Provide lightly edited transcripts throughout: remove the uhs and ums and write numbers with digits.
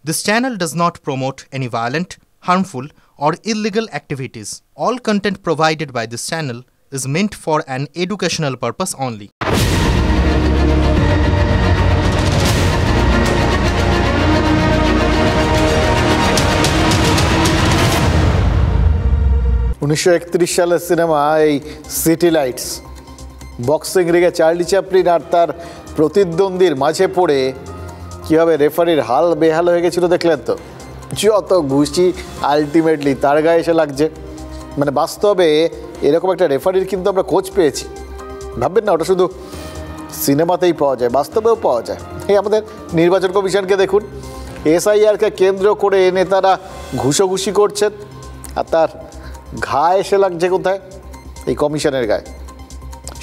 This channel does not promote any violent, harmful, or illegal activities. All content provided by this channel is meant for an educational purpose only. সালের সিনেমা এই city lights boxing রিগে Charlie Chaplin আর তার প্রতিদ্বন্দ্বীর মাঝে পড়ে কীভাবে রেফারির হাল বেহাল হয়ে গেছিল দেখলেন তো। যত ঘুষি আলটিমেটলি তার গায়ে এসে লাগছে। মানে বাস্তবে এরকম একটা রেফারির কিন্তু আমরা কোচ পেয়েছি। ভাববেন না ওটা শুধু সিনেমাতেই পাওয়া যায়, বাস্তবেও পাওয়া যায়। এই আমাদের নির্বাচন কমিশনকে দেখুন, এসআইআরকে কেন্দ্র করে নেতারা ঘুষোঘুষি করছেন, আর তার ঘা এসে লাগছে কোথায়? এই কমিশনের গায়ে।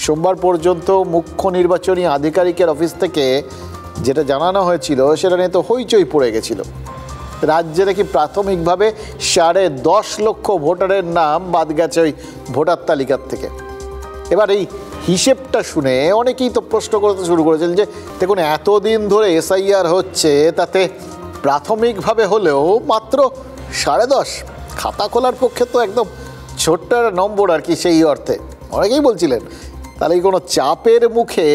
সোমবার পর্যন্ত মুখ্য নির্বাচনী আধিকারিকের অফিস থেকে যেটা জানানো হয়েছিল সেটা নিয়ে তো হইচই পড়ে গেছিল। রাজ্যে নাকি প্রাথমিকভাবে 10.5 লক্ষ ভোটারের নাম বাদ গেছে ওই ভোটার তালিকার থেকে। এবার এই হিসেবটা শুনে অনেকেই তো প্রশ্ন করতে শুরু করেছেন যে দেখুন, এতদিন ধরে এসআইআর হচ্ছে, তাতে প্রাথমিকভাবে হলেও মাত্র 10.5। খাতা খোলার পক্ষে তো একদম ছোট্ট একটা নম্বর আর কি। সেই অর্থে অনেকেই বলছিলেন তাহলে কোনো চাপের মুখে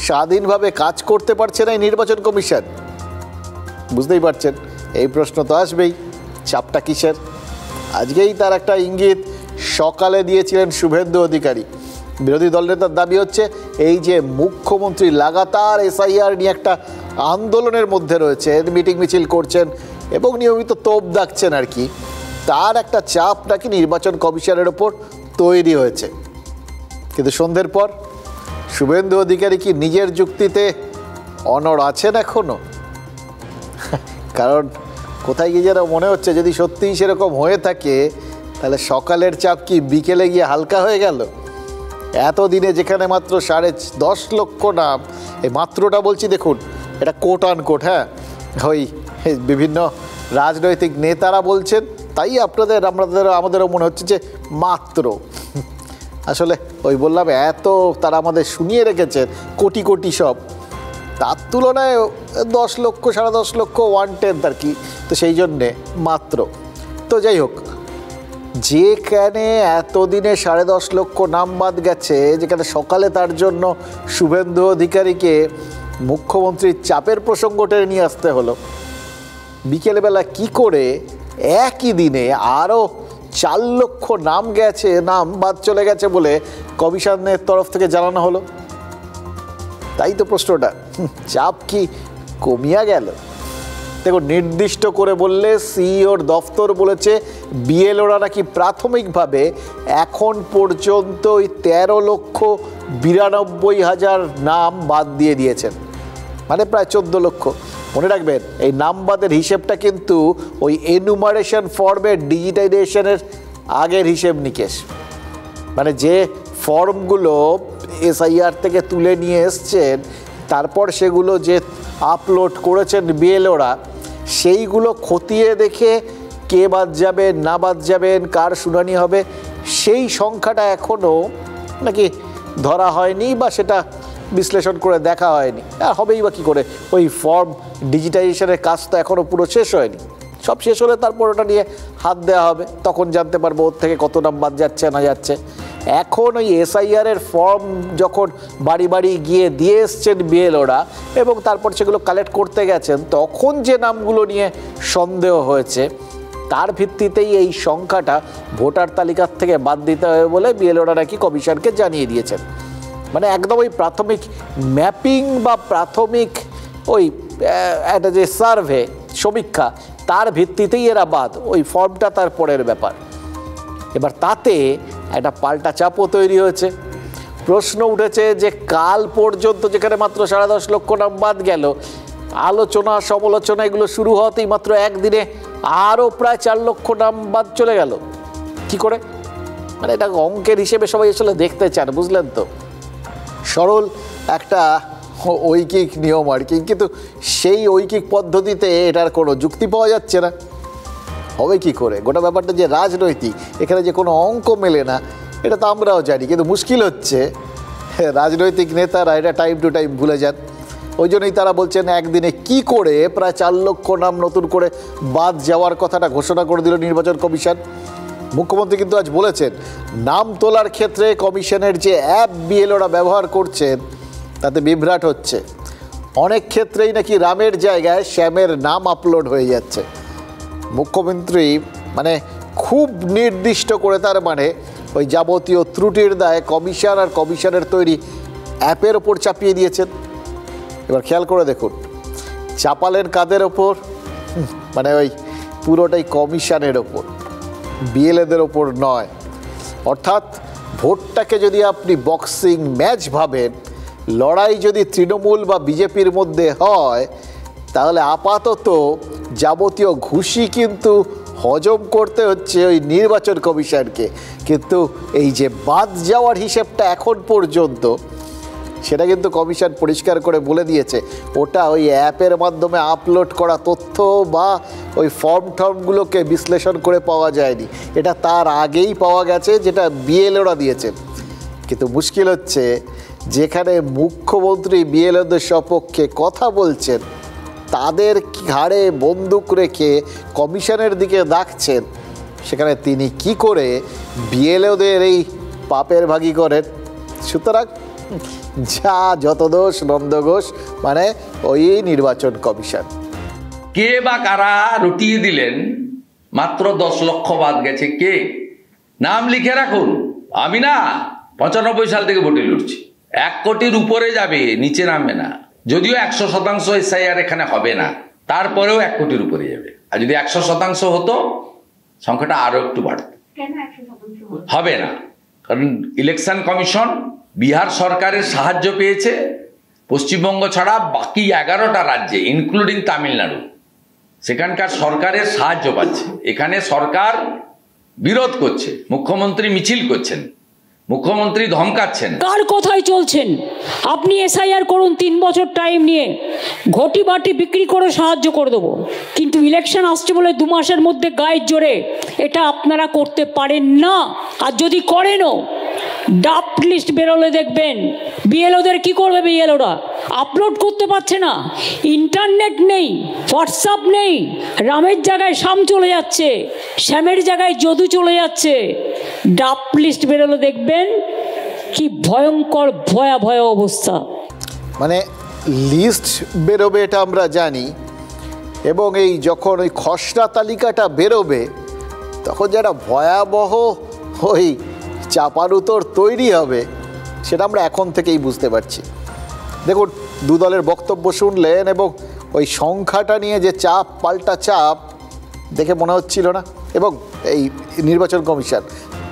স্বাধীনভাবে কাজ করতে পারছে না এই নির্বাচন কমিশন। বুঝতেই পারছেন, এই প্রশ্ন তো আসবেই, চাপটা কিসের? আজকেই তার একটা ইঙ্গিত সকালে দিয়েছিলেন শুভেন্দু অধিকারী। বিরোধী দলনেতার দাবি হচ্ছে এই যে মুখ্যমন্ত্রী লাগাতার এসআইআর নিয়ে একটা আন্দোলনের মধ্যে রয়েছেন, মিটিং মিছিল করছেন এবং নিয়মিত তোপ দাগছেন আর কি, তার একটা চাপ নাকি নির্বাচন কমিশনের ওপর তৈরি হয়েছে। কিন্তু সন্ধ্যের পর শুভেন্দু অধিকারী কি নিজের যুক্তিতে অনড় আছেন এখনো? কারণ কোথায় গিয়ে যেন মনে হচ্ছে যদি সত্যিই সেরকম হয়ে থাকে তাহলে সকালের চাপ কি বিকেলে গিয়ে হালকা হয়ে গেল? এতদিনে যেখানে মাত্র 10.5 লক্ষ নাম, এই মাত্রটা বলছি দেখুন, এটা কোট আন কোট, হ্যাঁ, ওই বিভিন্ন রাজনৈতিক নেতারা বলছেন, তাই আমাদেরও মনে হচ্ছে যে মাত্র। আসলে ওই বললাম, এত তারা আমাদের শুনিয়ে রেখেছেন কোটি কোটি সব, তার তুলনায় 10 লক্ষ 10.5 লক্ষ 1/10 আর কি। তো সেই জন্যে মাত্র। তো যাই হোক, যেখানে এতদিনে 10.5 লক্ষ নাম বাদ গেছে, যেখানে সকালে তার জন্য শুভেন্দু অধিকারীকে মুখ্যমন্ত্রীর চাপের প্রসঙ্গ টেনে নিয়ে আসতে হলো, বিকেলবেলা কি করে একই দিনে আরও 4 লক্ষ নাম বাদ চলে গেছে বলে কমিশনের তরফ থেকে জানানো হলো? তাই তো প্রশ্নটা, চাপ কি কমিয়া গেল? দেখো, নির্দিষ্ট করে বললে সিইওর দফতর বলেছে বিএলওরা নাকি প্রাথমিকভাবে এখন পর্যন্ত ওই 13,92,000 নাম বাদ দিয়েছেন, মানে প্রায় 14 লক্ষ। মনে রাখবেন, এই নামবাদের হিসেবটা কিন্তু ওই এনুমারেশন ফর্মের ডিজিটাইজেশনের আগের হিসেব নিকেশ। মানে যে ফর্মগুলো এসআইআর থেকে তুলে নিয়ে এসছেন, তারপর সেগুলো যে আপলোড করেছেন বিএলওরা, সেইগুলো খতিয়ে দেখে কে বাদ যাবেন না বাদ যাবেন, কার শুনানি হবে, সেই সংখ্যাটা এখনও নাকি ধরা হয়নি বা সেটা বিশ্লেষণ করে দেখা হয়নি। আর হবেই বা কী করে? ওই ফর্ম ডিজিটাইজেশনের কাজ তো এখনও পুরো শেষ হয়নি। সব শেষ হলে তারপর ওটা নিয়ে হাত দেওয়া হবে, তখন জানতে পারবো ওর থেকে কত নাম বাদ যাচ্ছে না যাচ্ছে। এখন ওই এসআইআরের ফর্ম যখন বাড়ি বাড়ি গিয়ে দিয়ে এসছেন বিএলওরা এবং তারপর সেগুলো কালেক্ট করতে গেছেন, তখন যে নামগুলো নিয়ে সন্দেহ হয়েছে তার ভিত্তিতেই এই সংখ্যাটা ভোটার তালিকার থেকে বাদ দিতে হবে বলে বিএলওরা নাকি কমিশনকে জানিয়ে দিয়েছেন। মানে একদম ওই প্রাথমিক ম্যাপিং বা প্রাথমিক ওই একটা যে সার্ভে সমীক্ষা, তার ভিত্তিতেই এরা বাদ, ওই ফর্মটা তার পরের ব্যাপার। এবার তাতে একটা পাল্টা চাপও তৈরি হয়েছে। প্রশ্ন উঠেছে যে কাল পর্যন্ত যেখানে মাত্র 10.5 লক্ষ নাম বাদ গেল, আলোচনা সমালোচনা এগুলো শুরু হতেই মাত্র একদিনে আরও প্রায় 4 লক্ষ নাম বাদ চলে গেল। কি করে? মানে এটা অঙ্কের হিসেবে সবাই আসলে দেখতে চান, বুঝলেন তো? সরল একটা ঐকিক নিয়ম আর কি, কিন্তু সেই ঐকিক পদ্ধতিতে এটার কোনো যুক্তি পাওয়া যাচ্ছে না। হবে কি করে? গোটা ব্যাপারটা যে রাজনৈতিক, এখানে যে কোনো অঙ্ক মেলে না, এটা তো আমরাও জানি, কিন্তু মুশকিল হচ্ছে রাজনৈতিক নেতারা এটা টাইম টু টাইম ভুলে যান। ওই জন্যই তারা বলছেন একদিনে কি করে প্রায় 4 লক্ষ নাম নতুন করে বাদ যাওয়ার কথাটা ঘোষণা করে দিল নির্বাচন কমিশন। মুখ্যমন্ত্রী কিন্তু আজ বলেছেন নাম তোলার ক্ষেত্রে কমিশনের যে অ্যাপ বিএলওরা ব্যবহার করছেন তাতে বিভ্রাট হচ্ছে। অনেক ক্ষেত্রেই নাকি রামের জায়গায় শ্যামের নাম আপলোড হয়ে যাচ্ছে। মুখ্যমন্ত্রী মানে খুব নির্দিষ্ট করে তার মানে ওই যাবতীয় ত্রুটির দায় কমিশন আর কমিশনের তৈরি অ্যাপের ওপর চাপিয়ে দিয়েছেন। এবার খেয়াল করে দেখুন, চাপালেন কাদের ওপর? মানে ওই পুরোটাই কমিশনের ওপর, বিএলএদের ওপর নয়। অর্থাৎ ভোটটাকে যদি আপনি বক্সিং ম্যাচ ভাবেন, লড়াই যদি তৃণমূল বা বিজেপির মধ্যে হয়, তাহলে আপাতত যাবতীয় ঘুষি কিন্তু হজম করতে হচ্ছে ওই নির্বাচন কমিশনকে। কিন্তু এই যে বাদ যাওয়ার হিসেবটা এখন পর্যন্ত, সেটা কিন্তু কমিশন পরিষ্কার করে বলে দিয়েছে ওটা ওই অ্যাপের মাধ্যমে আপলোড করা তথ্য বা ওই ফর্মগুলোকে বিশ্লেষণ করে পাওয়া যায়নি, এটা তার আগেই পাওয়া গেছে, যেটা বিএলওরা দিয়েছেন। কিন্তু মুশকিল হচ্ছে যেখানে মুখ্যমন্ত্রী বিএলওদের সপক্ষে কথা বলছেন, তাদের ঘাড়ে বন্দুক রেখে কমিশনের দিকে ডাকছেন, সেখানে তিনি কি করে বিএলওদের এই পাপের ভাগী করেন? সুতরাং যা যত দোষ নন্দ ঘোষ, মানে ওই নির্বাচন কমিশন। কে বা কারা রটিয়ে দিলেন মাত্র 10 লক্ষ বাদ গেছে? কে? নাম লিখে রাখুন। আমি না 95 সাল থেকে ভোটে লড়ছি। 1 কোটির উপরে যাবে, নিচে নামবে না। যদিও 100% এসআইআর এখানে হবে না, তারপরেও 1 কোটির উপরে যাবে। আর যদি 100% হতো সংখ্যাটা আরো একটু বাড়ত। হবে না, কারণ ইলেকশন কমিশন বিহার সরকারের সাহায্য পেয়েছে, পশ্চিমবঙ্গ ছাড়া বাকি 11টা রাজ্যে ইনক্লুডিং তামিলনাড়ু, সেখানকার সরকারের সাহায্য পাচ্ছে। এখানে সরকার বিরোধ করছে, মুখ্যমন্ত্রী মিছিল করছেন, মুখ্যমন্ত্রী ধমকাচ্ছেন। কার কথাই চলছেন? আপনি এসআইআর করুন 3 বছর টাইম নিয়ে, ঘটি বাটি বিক্রি করে সাহায্য করে দেবো, কিন্তু ইলেকশন আসছে বলে 2 মাসের মধ্যে গায়ের জোরে এটা আপনারা করতে পারেন না। আর যদি করেনও, ড্রাফট লিস্ট বেরোলে দেখবেন বিএলওদের কি করবে। বিএলওরা আপলোড করতে পারছে না, ইন্টারনেট নেই, হোয়াটসঅ্যাপ নেই, রামের জায়গায় শ্যাম চলে যাচ্ছে, শ্যামের জায়গায় যদু চলে যাচ্ছে। ড্রাফট লিস্ট বেরোলে দেখবেন কি ভয়ঙ্কর ভয়াবহ অবস্থা। মানে লিস্ট বেরোবে এটা আমরা জানি, এবং এই যখন ওই খসড়া তালিকাটা বেরোবে তখন যারা ভয়াবহ ওই চাপার উত্তর তৈরি হবে সেটা আমরা এখন থেকেই বুঝতে পারছি। দেখুন, 2 দলের বক্তব্য শুনলেন এবং ওই সংখ্যাটা নিয়ে যে চাপ, পাল্টা চাপ দেখে মনে হচ্ছিল না। এবং এই নির্বাচন কমিশন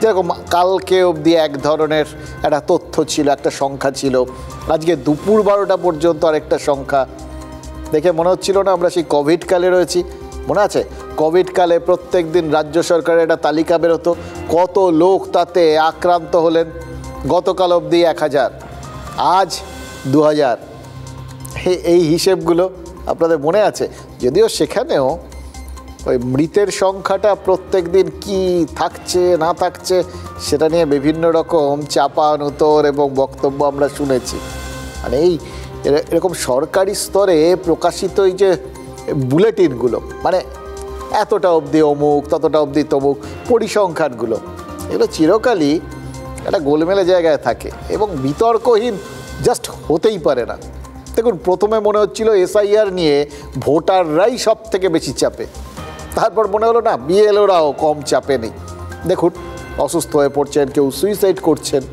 যেরকম কালকে অবধি এক ধরনের একটা তথ্য ছিল, একটা সংখ্যা ছিল, আজকে দুপুর 12টা পর্যন্ত আরেকটা সংখ্যা, দেখে মনে হচ্ছিল না আমরা সেই কোভিড কালে রয়েছি। মনে আছে কোভিড কালে প্রত্যেক দিন রাজ্য সরকারের একটা তালিকা বেরোতো, কত লোক তাতে আক্রান্ত হলেন। গতকাল অবধি 1000, আজ 2000। এই হিসেবগুলো আপনাদের মনে আছে? যদিও সেখানেও ওই মৃতের সংখ্যাটা প্রত্যেক দিন কী থাকছে না থাকছে সেটা নিয়ে বিভিন্ন রকম চাপানুতর এবং বক্তব্য আমরা শুনেছি। মানে এই এরকম সরকারি স্তরে প্রকাশিত এই যে বুলেটিনগুলো, মানে এতটা অবধি অমুক, ততটা অবধি তমুক, পরিসংখ্যানগুলো, এগুলো চিরকালই একটা গোলমেলে জায়গায় থাকে এবং বিতর্কহীন জাস্ট হতেই পারে না। দেখুন, প্রথমে মনে হচ্ছিল এসআইআর নিয়ে ভোটাররাই সব থেকে বেশি চাপে, তারপর মনে হলো না বিএলওরাও কম চাপে নেই। দেখুন, অসুস্থ হয়ে পড়ছেন, কেউ সুইসাইড করছেন।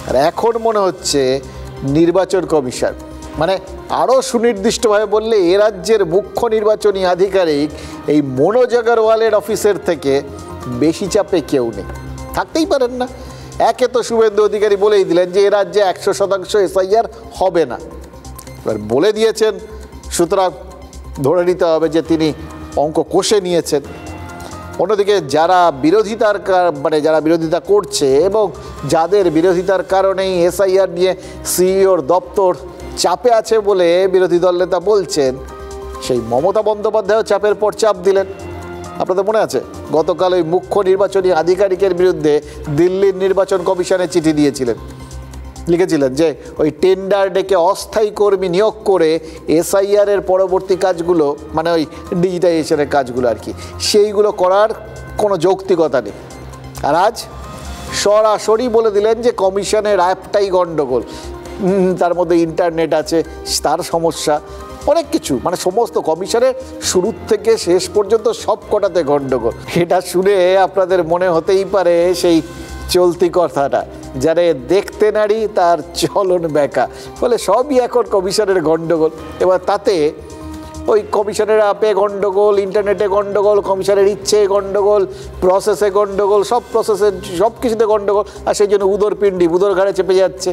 আর এখন মনে হচ্ছে নির্বাচন কমিশন, মানে আরও সুনির্দিষ্টভাবে বললে এ রাজ্যের মুখ্য নির্বাচনী আধিকারিক এই মনোজ আগরওয়ালের অফিসের থেকে বেশি চাপে কেউ নেই, থাকতেই পারেন না। একে তো শুভেন্দু অধিকারী বলেই দিলেন যে এ রাজ্যে 100% এসআইআর হবে না, এবার বলে দিয়েছেন, সুতরাং ধরে নিতে হবে যে তিনি অঙ্ক কষে নিয়েছেন। অন্যদিকে যারা বিরোধিতা করছে এবং যাদের বিরোধিতার কারণেই এসআইআর নিয়ে সিইওর দপ্তর চাপে আছে বলে বিরোধী দল নেতা বলছেন, সেই মমতা বন্দ্যোপাধ্যায়ও চাপের পর চাপ দিলেন। আপনাদের মনে আছে গতকাল ওই মুখ্য নির্বাচনী আধিকারিকের বিরুদ্ধে দিল্লির নির্বাচন কমিশনে চিঠি দিয়েছিলেন। লিখেছিলেন যে ওই টেন্ডার ডেকে অস্থায়ী কর্মী নিয়োগ করে এসআইআর এর পরবর্তী কাজগুলো, মানে ওই ডিজিটাইজেশনের কাজগুলো আর কি, সেইগুলো করার কোনো যৌক্তিকতা নেই। আর আজ সরাসরি বলে দিলেন যে কমিশনের অ্যাপটাই গণ্ডগোল, তার মধ্যে ইন্টারনেট আছে, তার সমস্যা, অনেক কিছু, মানে সমস্ত কমিশনের শুরু থেকে শেষ পর্যন্ত সব কটাতে গণ্ডগোল। এটা শুনে আপনাদের মনে হতেই পারে সেই চলতি কথাটা, যারা দেখতে নারী তার চলন বেকা, ফলে সবই এখন কমিশনের গণ্ডগোল। এবার তাতে ওই কমিশনের অ্যাপে গণ্ডগোল, ইন্টারনেটে গণ্ডগোল, কমিশনের ইচ্ছে গণ্ডগোল, প্রসেসে গণ্ডগোল, সব কিছুতে গণ্ডগোল। আর সেই জন্য উদরপিণ্ডি উদর ঘাড়ে চেপে যাচ্ছে,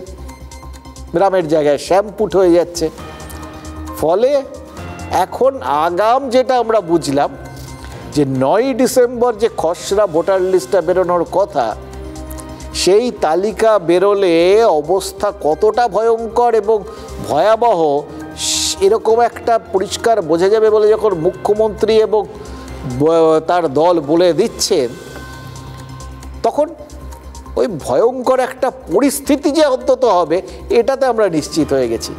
গ্রামের জায়গায় শ্যামপুট হয়ে যাচ্ছে। ফলে এখন আগাম যেটা আমরা বুঝলাম যে 9ই ডিসেম্বর যে খসড়া ভোটার লিস্টটা বেরোনোর কথা, সেই তালিকা বেরোলে অবস্থা কতটা ভয়ঙ্কর এবং ভয়াবহ এরকম একটা পরিষ্কার বোঝা যাবে বলে যখন মুখ্যমন্ত্রী এবং তার দল বলে দিচ্ছেন, তখন ওই ভয়ঙ্কর একটা পরিস্থিতি যে অন্তত হবে এটাতে আমরা নিশ্চিত হয়ে গেছি।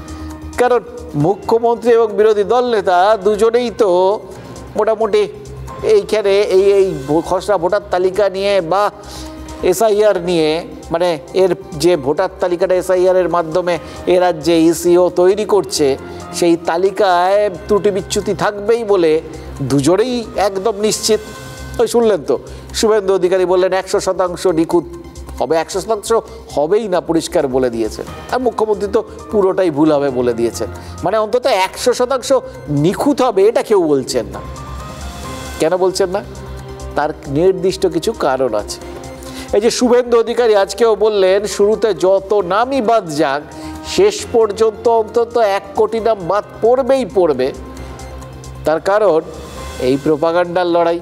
কারণ মুখ্যমন্ত্রী এবং বিরোধী দল নেতা দুজনেই তো মোটামুটি এইখানে এই খসড়া ভোটার তালিকা নিয়ে বা এসআইআর নিয়ে, মানে এর যে ভোটার তালিকাটা এসআইআর এর মাধ্যমে এ রাজ্যে ইসিও তৈরি করছে, সেই তালিকায় ত্রুটি বিচ্যুতি থাকবেই বলে দুজনেই একদম নিশ্চিত। ওই শুনলেন তো, শুভেন্দু অধিকারী বললেন 100% নিখুঁত হবে, 100% হবেই না, পরিষ্কার বলে দিয়েছেন। আর মুখ্যমন্ত্রী তো পুরোটাই ভুল হবে বলে দিয়েছেন। মানে অন্তত 100% নিখুঁত হবে এটা কেউ বলছেন না। কেন বলছেন না? তার নির্দিষ্ট কিছু কারণ আছে। এই যে শুভেন্দু অধিকারী আজকেও বললেন শুরুতে যত নামই বাদ যাক, শেষ পর্যন্ত অন্তত 1 কোটি নাম বাদ পড়বেই পড়বে। তার কারণ এই প্রোপাগান্ডার লড়াই।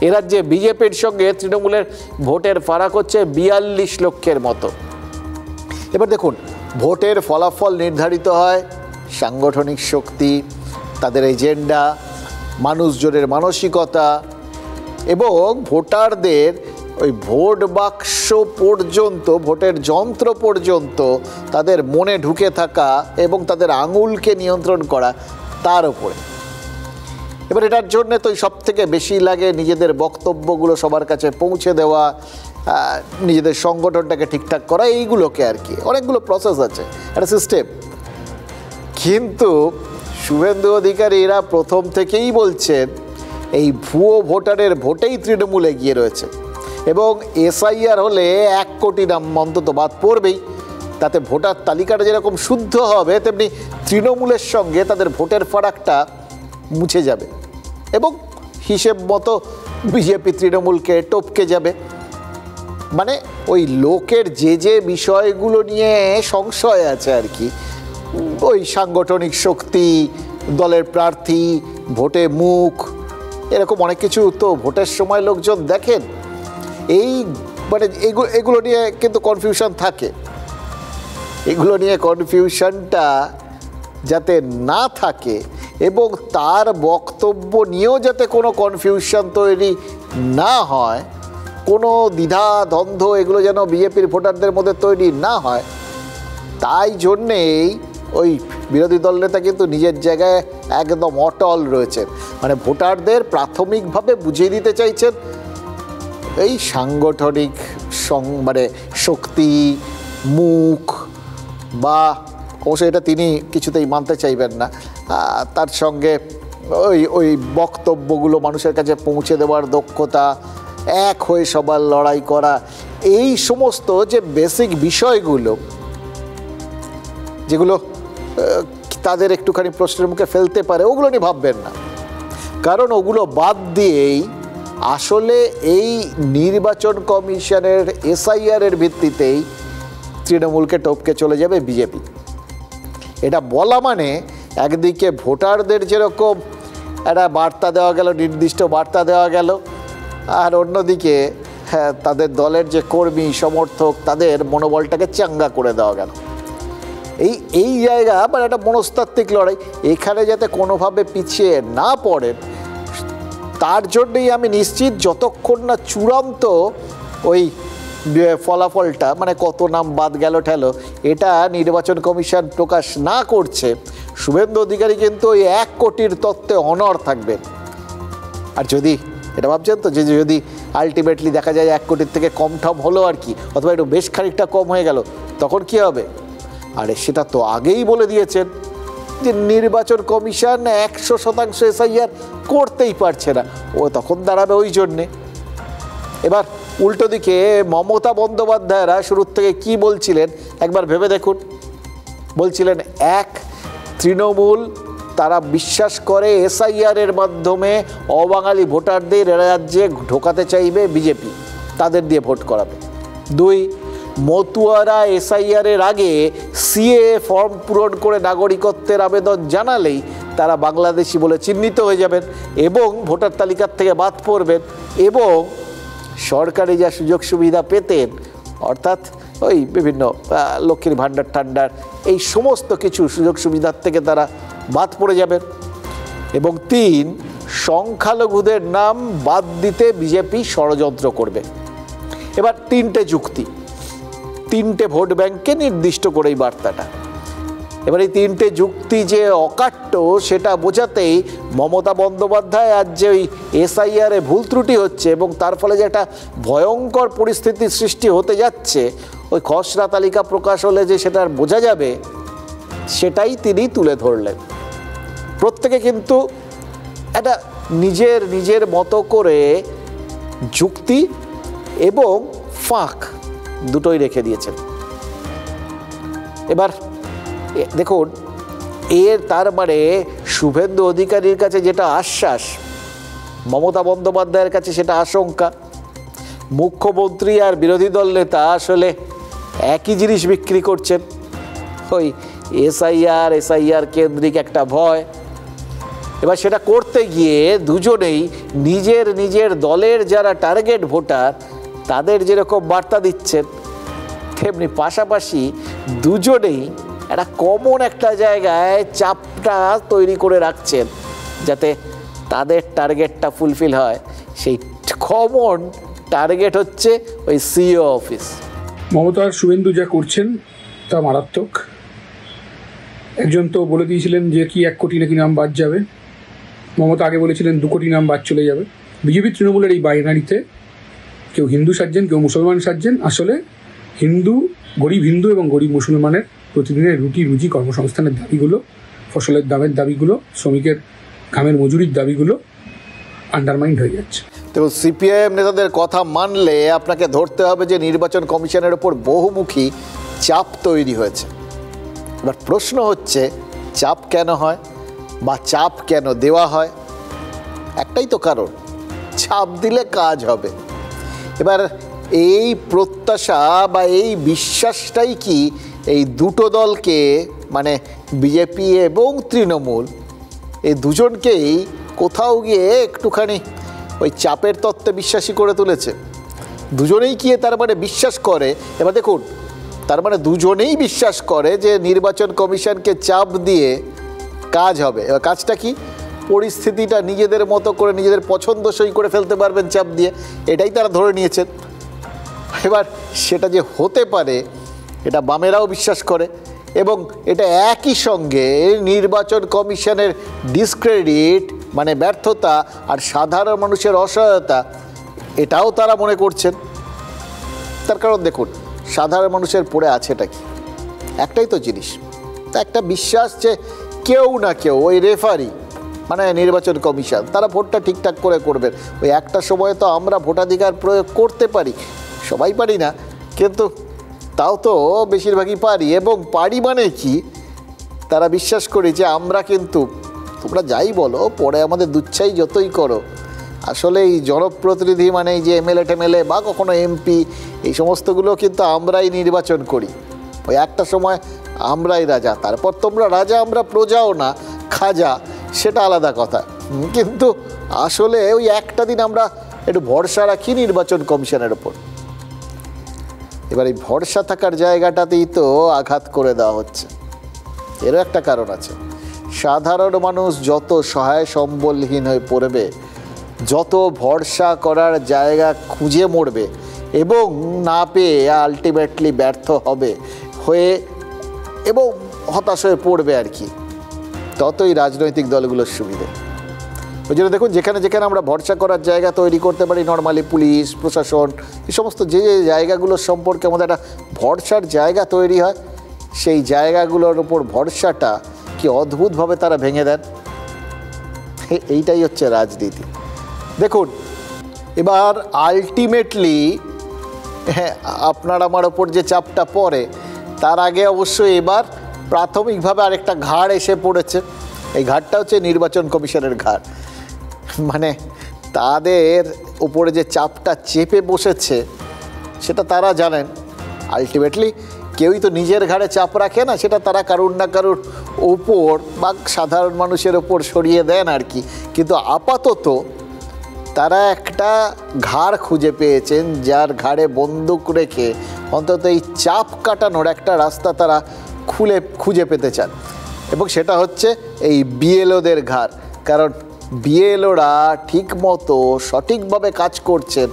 এ রাজ্যে বিজেপির সঙ্গে তৃণমূলের ভোটের ফারাক হচ্ছে 42 লক্ষের মতো। এবার দেখুন, ভোটের ফলাফল নির্ধারিত হয় সাংগঠনিক শক্তি, তাদের এজেন্ডা, মানুষজনের মানসিকতা এবং ভোটারদের ওই ভোট বাক্স পর্যন্ত, ভোটের যন্ত্র পর্যন্ত তাদের মনে ঢুকে থাকা এবং তাদের আঙুলকে নিয়ন্ত্রণ করা, তার উপরে। এবার এটার জন্য তো সব থেকে বেশি লাগে নিজেদের বক্তব্যগুলো সবার কাছে পৌঁছে দেওয়া, নিজেদের সংগঠনটাকে ঠিকঠাক করা, এইগুলোকে আর কি। অনেকগুলো প্রসেস আছে, একটা সিস্টেম। কিন্তু শুভেন্দু অধিকারী এরা প্রথম থেকেই বলছেন এই ভুয়ো ভোটারের ভোটেই তৃণমূল এগিয়ে রয়েছে এবং এসআইআর হলে 1 কোটি নাম অন্তত বাদ পড়বেই। তাতে ভোটার তালিকাটা যেরকম শুদ্ধ হবে, তেমনি তৃণমূলের সঙ্গে তাদের ভোটের ফারাকটা মুছে যাবে এবং হিসেব মতো বিজেপি তৃণমূলকে টপকে যাবে। মানে ওই লোকের যে বিষয়গুলো নিয়ে সংশয় আছে আর কি, ওই সাংগঠনিক শক্তি, দলের প্রার্থী, ভোটে মুখ, এরকম অনেক কিছু তো ভোটের সময় লোকজন দেখেন। এই মানে এগুলো নিয়ে কিন্তু কনফিউশন থাকে। এগুলো নিয়ে কনফিউশনটা যাতে না থাকে এবং তার বক্তব্য নিয়েও যাতে কোনো কনফিউশন তৈরি না হয়, কোনো দ্বিধা দ্বন্দ্ব এগুলো যেন বিজেপির ভোটারদের মধ্যে তৈরি না হয়, তাই জন্যেই ওই বিরোধী দল নেতা কিন্তু নিজের জায়গায় একদম অটল রয়েছেন। মানে ভোটারদের প্রাথমিকভাবে বুঝিয়ে দিতে চাইছেন এই সাংগঠনিক মানে শক্তি, মুখ, বা অবশ্য এটা তিনি কিছুতেই মানতে চাইবেন না, তার সঙ্গে ওই বক্তব্যগুলো মানুষের কাছে পৌঁছে দেওয়ার দক্ষতা, এক হয়ে সবার লড়াই করা, এই সমস্ত যে বেসিক বিষয়গুলো যেগুলো তাদের একটুখানি প্রশ্নের মুখে ফেলতে পারে, ওগুলো নিয়ে ভাববেন না। কারণ ওগুলো বাদ দিয়েই আসলে এই নির্বাচন কমিশনের এসআইআর এর ভিত্তিতেই তৃণমূলকে টপকে চলে যাবে বিজেপি। এটা বলা মানে একদিকে ভোটারদের যেরকম একটা বার্তা দেওয়া গেল, নির্দিষ্ট বার্তা দেওয়া গেল, আর অন্যদিকে তাদের দলের যে কর্মী সমর্থক তাদের মনোবলটাকে চাঙ্গা করে দেওয়া গেল। এই জায়গা মানে একটা মনস্তাত্ত্বিক লড়াই, এখানে যাতে কোনোভাবে পিছিয়ে না পড়েন তার জন্যই আমি নিশ্চিত যতক্ষণ না চূড়ান্ত ওই ফলাফলটা, মানে কত নাম বাদ গেল ঠেলো, এটা নির্বাচন কমিশন প্রকাশ না করছে, শুভেন্দু অধিকারী কিন্তু ওই 1 কোটির তত্ত্বে অনড় থাকবেন। আর যদি এটা ভাবছেন তো যে যদি আলটিমেটলি দেখা যায় 1 কোটির থেকে কম ঠম হলো আর কি, অথবা একটু বেশ খানিকটা কম হয়ে গেল, তখন কি হবে? আরে সেটা তো আগেই বলে দিয়েছেন যে নির্বাচন কমিশন 100% এসআইআর করতেই পারছে না, ও তখন দাঁড়াবে ওই জন্যে। এবার উল্টো দিকে মমতা বন্দ্যোপাধ্যায়রা শুরুর থেকে কি বলছিলেন একবার ভেবে দেখুন। বলছিলেন তৃণমূল তারা বিশ্বাস করে এসআইআরের মাধ্যমে অবাঙালি ভোটারদের রাজ্যে ঢোকাতে চাইবে বিজেপি, তাদের দিয়ে ভোট করাবে। 2, মতুয়ারা এসআইআরের আগে সিএ ফর্ম পূরণ করে নাগরিকত্বের আবেদন জানালেই তারা বাংলাদেশি বলে চিহ্নিত হয়ে যাবেন এবং ভোটার তালিকার থেকে বাদ পড়বেন, এবং সরকারি যা সুযোগ সুবিধা পেতেন, অর্থাৎ ওই বিভিন্ন লক্ষ্মীর ভাণ্ডার ঠান্ডার এই সমস্ত কিছু সুযোগ সুবিধার থেকে তারা বাদ পড়ে যাবেন। এবং 3, সংখ্যালঘুদের নাম বাদ দিতে বিজেপি ষড়যন্ত্র করবে। এবার 3টে যুক্তি, 3টে ভোট ব্যাংককে নির্দিষ্ট করে এই বার্তাটা। এবার এই 3টে যুক্তি যে অকাট্য সেটা বোঝাতেই মমতা বন্দ্যোপাধ্যায় আজ যে ওই এসআইআরে ভুল ত্রুটি হচ্ছে এবং তার ফলে যে একটা ভয়ঙ্কর পরিস্থিতির সৃষ্টি হতে যাচ্ছে, ওই খসড়া তালিকা প্রকাশ হলে যে সেটা বোঝা যাবে, সেটাই তিনি তুলে ধরলেন। প্রত্যেকে কিন্তু একটা নিজের মতো করে যুক্তি এবং ফাঁক দুটোই রেখে দিয়েছেন। এবার দেখুন, তার মানে শুভেন্দু অধিকারীর কাছে যেটা আশ্বাস, মমতা বন্দ্যোপাধ্যায়ের কাছে সেটা আশঙ্কা। মুখ্যমন্ত্রী আর বিরোধী দল নেতা আসলে একই জিনিস বিক্রি করছেন, ওই এসআইআর কেন্দ্রিক একটা ভয়। এবার সেটা করতে গিয়ে দুজনেই নিজের দলের যারা টার্গেট ভোটার তাদের যেরকম বার্তা দিচ্ছেন, তেমনি পাশাপাশি দুজনেই একটা কমন একটা জায়গায় চাপটা তৈরি করে রাখছেন যাতে তাদের টার্গেটটা ফুলফিল হয়। সেই কমন টার্গেট হচ্ছে ওই সিইও অফিস। মমতা আর শুভেন্দু যা করছেন তা মারাত্মক। একজন তো বলে দিয়েছিলেন যে কি 1 কোটি নাকি নাম বাদ যাবে, মমতা আগে বলেছিলেন 2 কোটি নাম বাদ চলে যাবে। বিজেপি তৃণমূলের এই বাইনারিতে কেউ হিন্দু সাজছেন, কেউ মুসলমান সাজছেন। আসলে গরিব হিন্দু এবং গরিব মুসলমানের প্রতিদিনের রুজি কর্মসংস্থানের দাবিগুলো, ফসলের দামের দাবিগুলো, শ্রমিকের ঘামের মজুরির দাবিগুলো আন্ডারমাইন্ড হয়ে যাচ্ছে। তো সিপিআইএম নেতাদের কথা মানলে আপনাকে ধরতে হবে যে নির্বাচন কমিশনের ওপর বহুমুখী চাপ তৈরি হয়েছে। এবার প্রশ্ন হচ্ছে, চাপ কেন হয় বা চাপ কেন দেওয়া হয়? একটাই তো কারণ, চাপ দিলে কাজ হবে। এবার এই প্রত্যাশা বা এই বিশ্বাসটাই কি এই দুটো দলকে, মানে বিজেপি এবং তৃণমূল, এই দুজনকেই কোথাও গিয়ে একটুখানি ওই চাপের তত্ত্বে বিশ্বাসী করে তুলেছে। দুজনেই কি তার মানে বিশ্বাস করে, এবার দেখুন, তার মানে দুজনেই বিশ্বাস করে যে নির্বাচন কমিশনকে চাপ দিয়ে কাজ হবে। এবার কাজটা কি? পরিস্থিতিটা নিজেদের মতো করে নিজেদের পছন্দসই করে ফেলতে পারবেন চাপ দিয়ে, এটাই তারা ধরে নিয়েছেন। এবার সেটা যে হতে পারে এটা বামেরাও বিশ্বাস করে, এবং এটা একই সঙ্গে নির্বাচন কমিশনের ডিসক্রেডিট, মানে ব্যর্থতা, আর সাধারণ মানুষের অসহায়তা, এটাও তারা মনে করছেন। তার কারণ দেখুন, সাধারণ মানুষের পড়ে আছেটা কি? একটাই তো জিনিস, একটা বিশ্বাস যে কেউ না কেউ, ওই রেফারি মানে নির্বাচন কমিশন, তারা ভোটটা ঠিকঠাক করে করবেন। ওই একটা সময়ে তো আমরা ভোটাধিকার প্রয়োগ করতে পারি, সবাই পারি না, কিন্তু তাও তো বেশিরভাগই পারি। এবং পারি মানে কি, তারা বিশ্বাস করি যে আমরা কিন্তু, তোমরা যাই বলো, পরে আমাদের দুচ্ছাই যতই করো, আসলে এই জনপ্রতিনিধি মানে এই যে এমএলএ টেমএলএ বা কখনো এমপি, এই সমস্তগুলো কিন্তু আমরাই নির্বাচন করি। ওই একটা সময় আমরাই রাজা, তারপর তোমরা রাজা, আমরা প্রজাও না, খাজা, সেটা আলাদা কথা। কিন্তু আসলে ওই একটা দিন আমরা একটু ভরসা রাখি নির্বাচন কমিশনের ওপর। এবার এই ভরসা থাকার জায়গাটাতেই তো আঘাত করে দেওয়া হচ্ছে। এরও একটা কারণ আছে, সাধারণ মানুষ যত সহায় সম্বলহীন হয়ে পড়বে, যত ভরসা করার জায়গা খুঁজে মরবে, এবং না পেয়ে আলটিমেটলি ব্যর্থ হবে হয়ে এবং হতাশ হয়ে পড়বে আর কি, ততই রাজনৈতিক দলগুলোর সুবিধে। ওই জন্য দেখুন, যেখানে যেখানে আমরা ভরসা করার জায়গা তৈরি করতে পারি, নর্মালি পুলিশ প্রশাসন এই সমস্ত যে যে জায়গাগুলোর সম্পর্কে আমাদের একটা ভরসার জায়গা তৈরি হয়, সেই জায়গাগুলোর ওপর ভরসাটা কি অদ্ভুতভাবে তারা ভেঙে দেন। এইটাই হচ্ছে রাজনীতি। দেখুন, এবার আলটিমেটলি আপনার আমার ওপর যে চাপটা পড়ে, তার আগে অবশ্যই এবার প্রাথমিকভাবে আরেকটা ঘাড় এসে পড়েছে। এই ঘাড়টা হচ্ছে নির্বাচন কমিশনের ঘাড়। মানে তাদের উপরে যে চাপটা চেপে বসেছে সেটা তারা জানেন। আলটিমেটলি কেউই তো নিজের ঘাড়ে চাপ রাখে না, সেটা তারা কারুর না কারুর ওপর বা সাধারণ মানুষের ওপর সরিয়ে দেন আর কি। কিন্তু আপাতত তারা একটা ঘাড় খুঁজে পেয়েছেন, যার ঘাড়ে বন্দুক রেখে অন্তত এই চাপ কাটানোর একটা রাস্তা তারা খুঁজে পেতে চান, এবং সেটা হচ্ছে এই বিএলওদের ঘাড়। কারণ বিএলওরা ঠিক মতো সঠিকভাবে কাজ করছেন,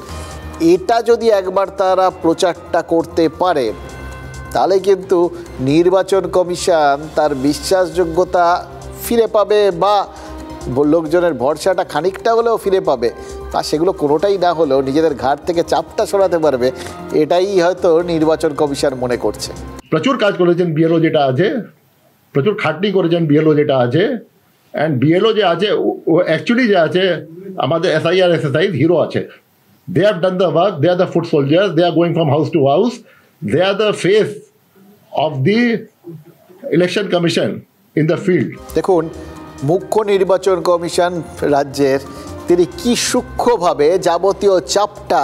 এটা যদি একবার তারা প্রচারটা করতে পারে, তাহলে কিন্তু নির্বাচন কমিশন তার বিশ্বাসযোগ্যতা ফিরে পাবে বা লোকজনের ভরসাটা খানিকটা হলেও ফিরে পাবে, আর সেগুলো কোনোটাই না হলেও নিজেদের ঘাট থেকে চাপটা সরাতে পারবে। এটাই হয়তো নির্বাচন কমিশন মনে করছে। প্রচুর কাজ করেছেন বিএলও যেটা আছে, প্রচুর খাটনি করেছেন বিএলও যেটা আছে। অ্যান্ড বিএলও যে আছে ও অ্যাকচুয়ালি যে আছে আমাদের SIR SSI হিরো আছে। They have done the work, they are the foot soldiers, they are going from house to house, they are the face of the election commission in the field. দেখুন, মুখ্য নির্বাচন commission রাজ্যের, তিনি কি সূক্ষ্মভাবে যাবতীয় চাপটা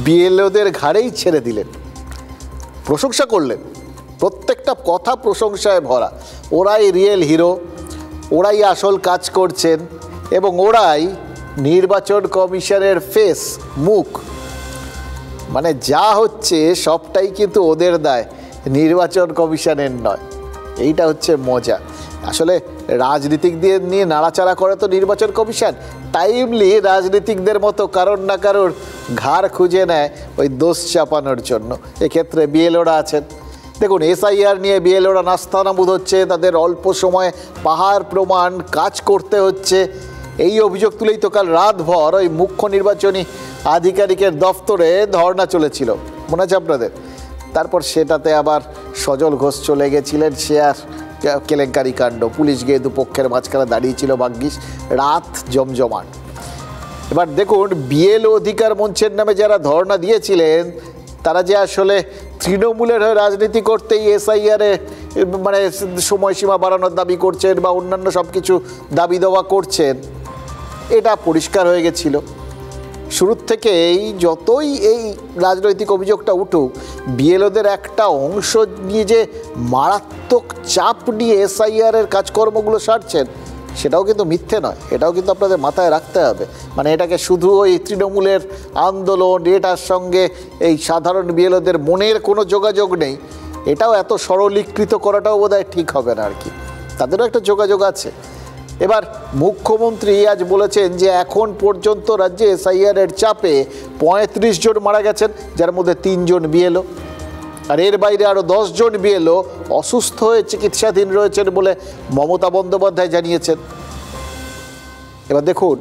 বিএলওদের ঘাড়েই ছেড়ে দিলেন। প্রশংসা করলেন, প্রত্যেকটা কথা প্রশংসায় ভরা। ওরাই রিয়েল হিরো, ওরাই আসল কাজ করছেন, এবং ওরাই নির্বাচন কমিশনের ফেস, মুখ। মানে যা হচ্ছে সবটাই কিন্তু ওদের দায়, নির্বাচন কমিশনের নয়। এইটা হচ্ছে মজা। আসলে রাজনীতিকদের নিয়ে নাড়াচাড়া করে তো নির্বাচন কমিশন, টাইমলি রাজনীতিকদের মতো কারোর না কারোর ঘাড় খুঁজে নেয় ওই দোষ চাপানোর জন্য। এক্ষেত্রে বিএলওরা আছেন। দেখুন, SIR নিয়ে বিএলওরা নাস্তানাবুদ হচ্ছে, তাদের অল্প সময়ে পাহাড় প্রমাণ কাজ করতে হচ্ছে। এই অভিযোগ তুলেই তো কাল রাতভর ওই মুখ্য নির্বাচনী আধিকারিকের দফতরে ধর্ণা চলেছিল, মনে আছে আপনাদের? তারপর সেটাতে আবার সজল ঘোষ চলে গেছিলেন, সে আর কেলেঙ্কারি কাণ্ড। পুলিশ গিয়ে দুপক্ষের মাঝখানে দাঁড়িয়েছিল, ভাগ্যিস রাত জমজমাট। এবার দেখুন, বিএলও অধিকার মঞ্চের নামে যারা ধর্ণা দিয়েছিলেন, তারা যে আসলে তৃণমূলের হয়ে রাজনীতি করতেই SIR মানে সময়সীমা বাড়ানোর দাবি করছেন বা অন্যান্য সব কিছু দাবি দেওয়া করছেন, এটা পরিষ্কার হয়ে গেছিল শুরুর থেকেই। যতই এই রাজনৈতিক অভিযোগটা উঠুক, বিএলওদের একটা অংশ নিয়ে যে মারাত্মক চাপ নিয়ে SIR-এর কাজকর্মগুলো সারছেন, সেটাও কিন্তু মিথ্যে নয়। এটাও কিন্তু আপনাদের মাথায় রাখতে হবে। মানে এটাকে শুধু ওই তৃণমূলের আন্দোলন, এটার সঙ্গে এই সাধারণ বিএলওদের মনের কোনো যোগাযোগ নেই, এটাও এত সরলীকৃত করাটাও বোধহয় ঠিক হবে না আর কি। তাদেরও একটা যোগাযোগ আছে। এবার মুখ্যমন্ত্রী আজ বলেছেন যে এখন পর্যন্ত রাজ্যে SIR-এর চাপে 35 জন মারা গেছেন, যার মধ্যে 3 জন বিএলও, আর এর বাইরে আরও 10 জন বিএলও অসুস্থ হয়ে চিকিৎসাধীন রয়েছেন বলে মমতা বন্দ্যোপাধ্যায় জানিয়েছেন। এবার দেখুন,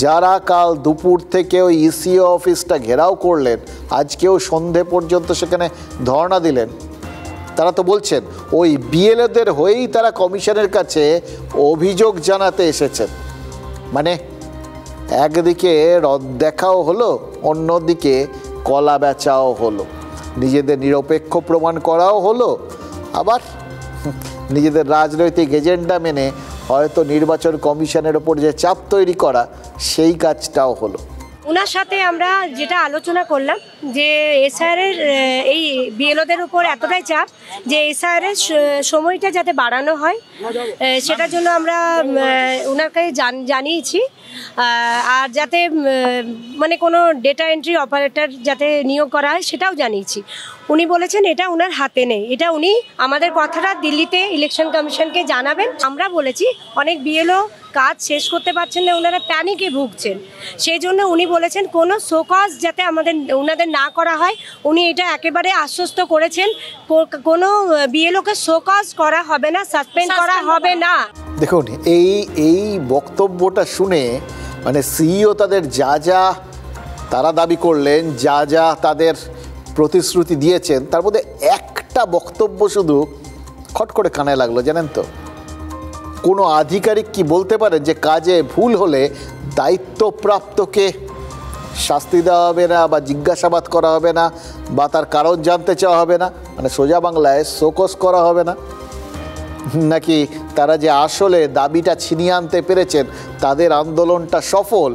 যারা কাল দুপুর থেকে ওই ECO অফিসটা ঘেরাও করলেন, আজকেও সন্ধে পর্যন্ত সেখানে ধর্ণা দিলেন, তারা তো বলছেন ওই বিএলওদের হয়েই তারা কমিশনের কাছে অভিযোগ জানাতে এসেছেন। মানে একদিকে রদ দেখাও হলো, অন্যদিকে কলা বেচাও হলো, নিজেদের নিরপেক্ষ প্রমাণ করাও হলো, আবার নিজেদের রাজনৈতিক এজেন্ডা মেনে হয়তো নির্বাচন কমিশনের ওপর যে চাপ তৈরি করা, সেই কাজটাও হলো। ওনার সাথে আমরা যেটা আলোচনা করলাম যে SIR-এর এই বিএলওদের উপর এতটাই চাপ যে SIR-এর সময়টা যাতে বাড়ানো হয়, সেটার জন্য আমরা ওনার কাছে জানিয়েছি। আর যাতে মানে কোনো ডেটা এন্ট্রি অপারেটর যাতে নিয়োগ করা হয়, সেটাও জানিয়েছি। উনি বলেছেন এটা ওনার হাতে নেই, এটা উনি আমাদের কথাটা দিল্লিতে ইলেকশন কমিশনকে জানাবেন। আমরা বলেছি অনেক বিএলও কাজ শেষ করতে পারছেন না, ওনারা প্যানিকে ভুগছেন। সেই জন্য উনি বলেছেন কোনো শোকজ যাতে ওনাদের না করা হয়, উনি এটা একেবারে আশ্বস্ত করেছেন, কোনো বিএলওকে শোকজ করা হবে না, সাসপেন্ড করা হবে না। দেখুন, এই বক্তব্যটা শুনে মানে সিইও তাদের যা তারা দাবি করলেন, যা তাদের প্রতিশ্রুতি দিয়েছেন, তার মধ্যে একটা বক্তব্য শুধু খট করে কানে লাগলো, জানেন তো? কোনো আধিকারিক কি বলতে পারেন যে কাজে ভুল হলে দায়িত্বপ্রাপ্তকে শাস্তি দেওয়া হবে না বা জিজ্ঞাসাবাদ করা হবে না বা তার কারণ জানতে চাওয়া হবে না? মানে সোজা বাংলায় শোকজ করা হবে না? নাকি তারা যে আসলে দাবিটা ছিনিয়ে আনতে পেরেছেন, তাদের আন্দোলনটা সফল,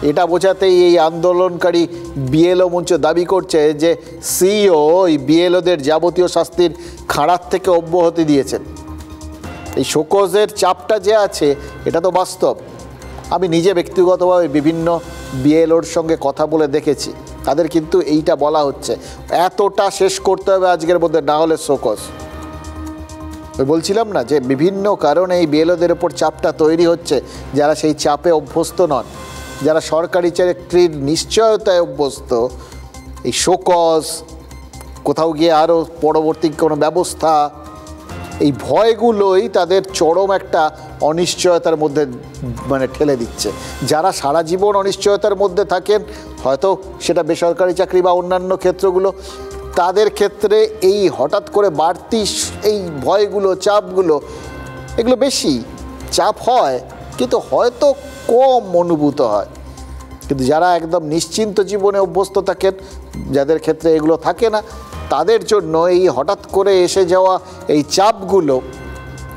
এটা বোঝাতেই এই আন্দোলনকারী বিএলও মঞ্চ দাবি করছে যে সিইও ওই বিএলওদের যাবতীয় শাস্তির খাড়ার থেকে অব্যাহতি দিয়েছেন। এই শোকজের চাপটা যে আছে এটা তো বাস্তব। আমি নিজে ব্যক্তিগতভাবে বিভিন্ন বিএলওর সঙ্গে কথা বলে দেখেছি, তাদের কিন্তু এইটা বলা হচ্ছে এতটা শেষ করতে হবে আজকের মধ্যে, না হলে শোকজ। বলছিলাম না যে বিভিন্ন কারণে এই বিএলওদের ওপর চাপটা তৈরি হচ্ছে, যারা সেই চাপে অভ্যস্ত নন, যারা সরকারি চাকরির নিশ্চয়তায় অভ্যস্ত, এই শোকজ, কোথাও গিয়ে আরও পরবর্তী কোনো ব্যবস্থা, এই ভয়গুলোই তাদের চরম একটা অনিশ্চয়তার মধ্যে মানে ঠেলে দিচ্ছে। যারা সারা জীবন অনিশ্চয়তার মধ্যে থাকেন, হয়তো সেটা বেসরকারি চাকরি বা অন্যান্য ক্ষেত্রগুলো, তাদের ক্ষেত্রে এই হঠাৎ করে বাড়তি এই ভয়গুলো, চাপগুলো, এগুলো বেশি চাপ হয় কিন্তু হয়তো কম অনুভূত হয়। কিন্তু যারা একদম নিশ্চিন্ত জীবনে অভ্যস্ত থাকেন, যাদের ক্ষেত্রে এগুলো থাকে না, তাদের জন্য এই হঠাৎ করে এসে যাওয়া এই চাপগুলো,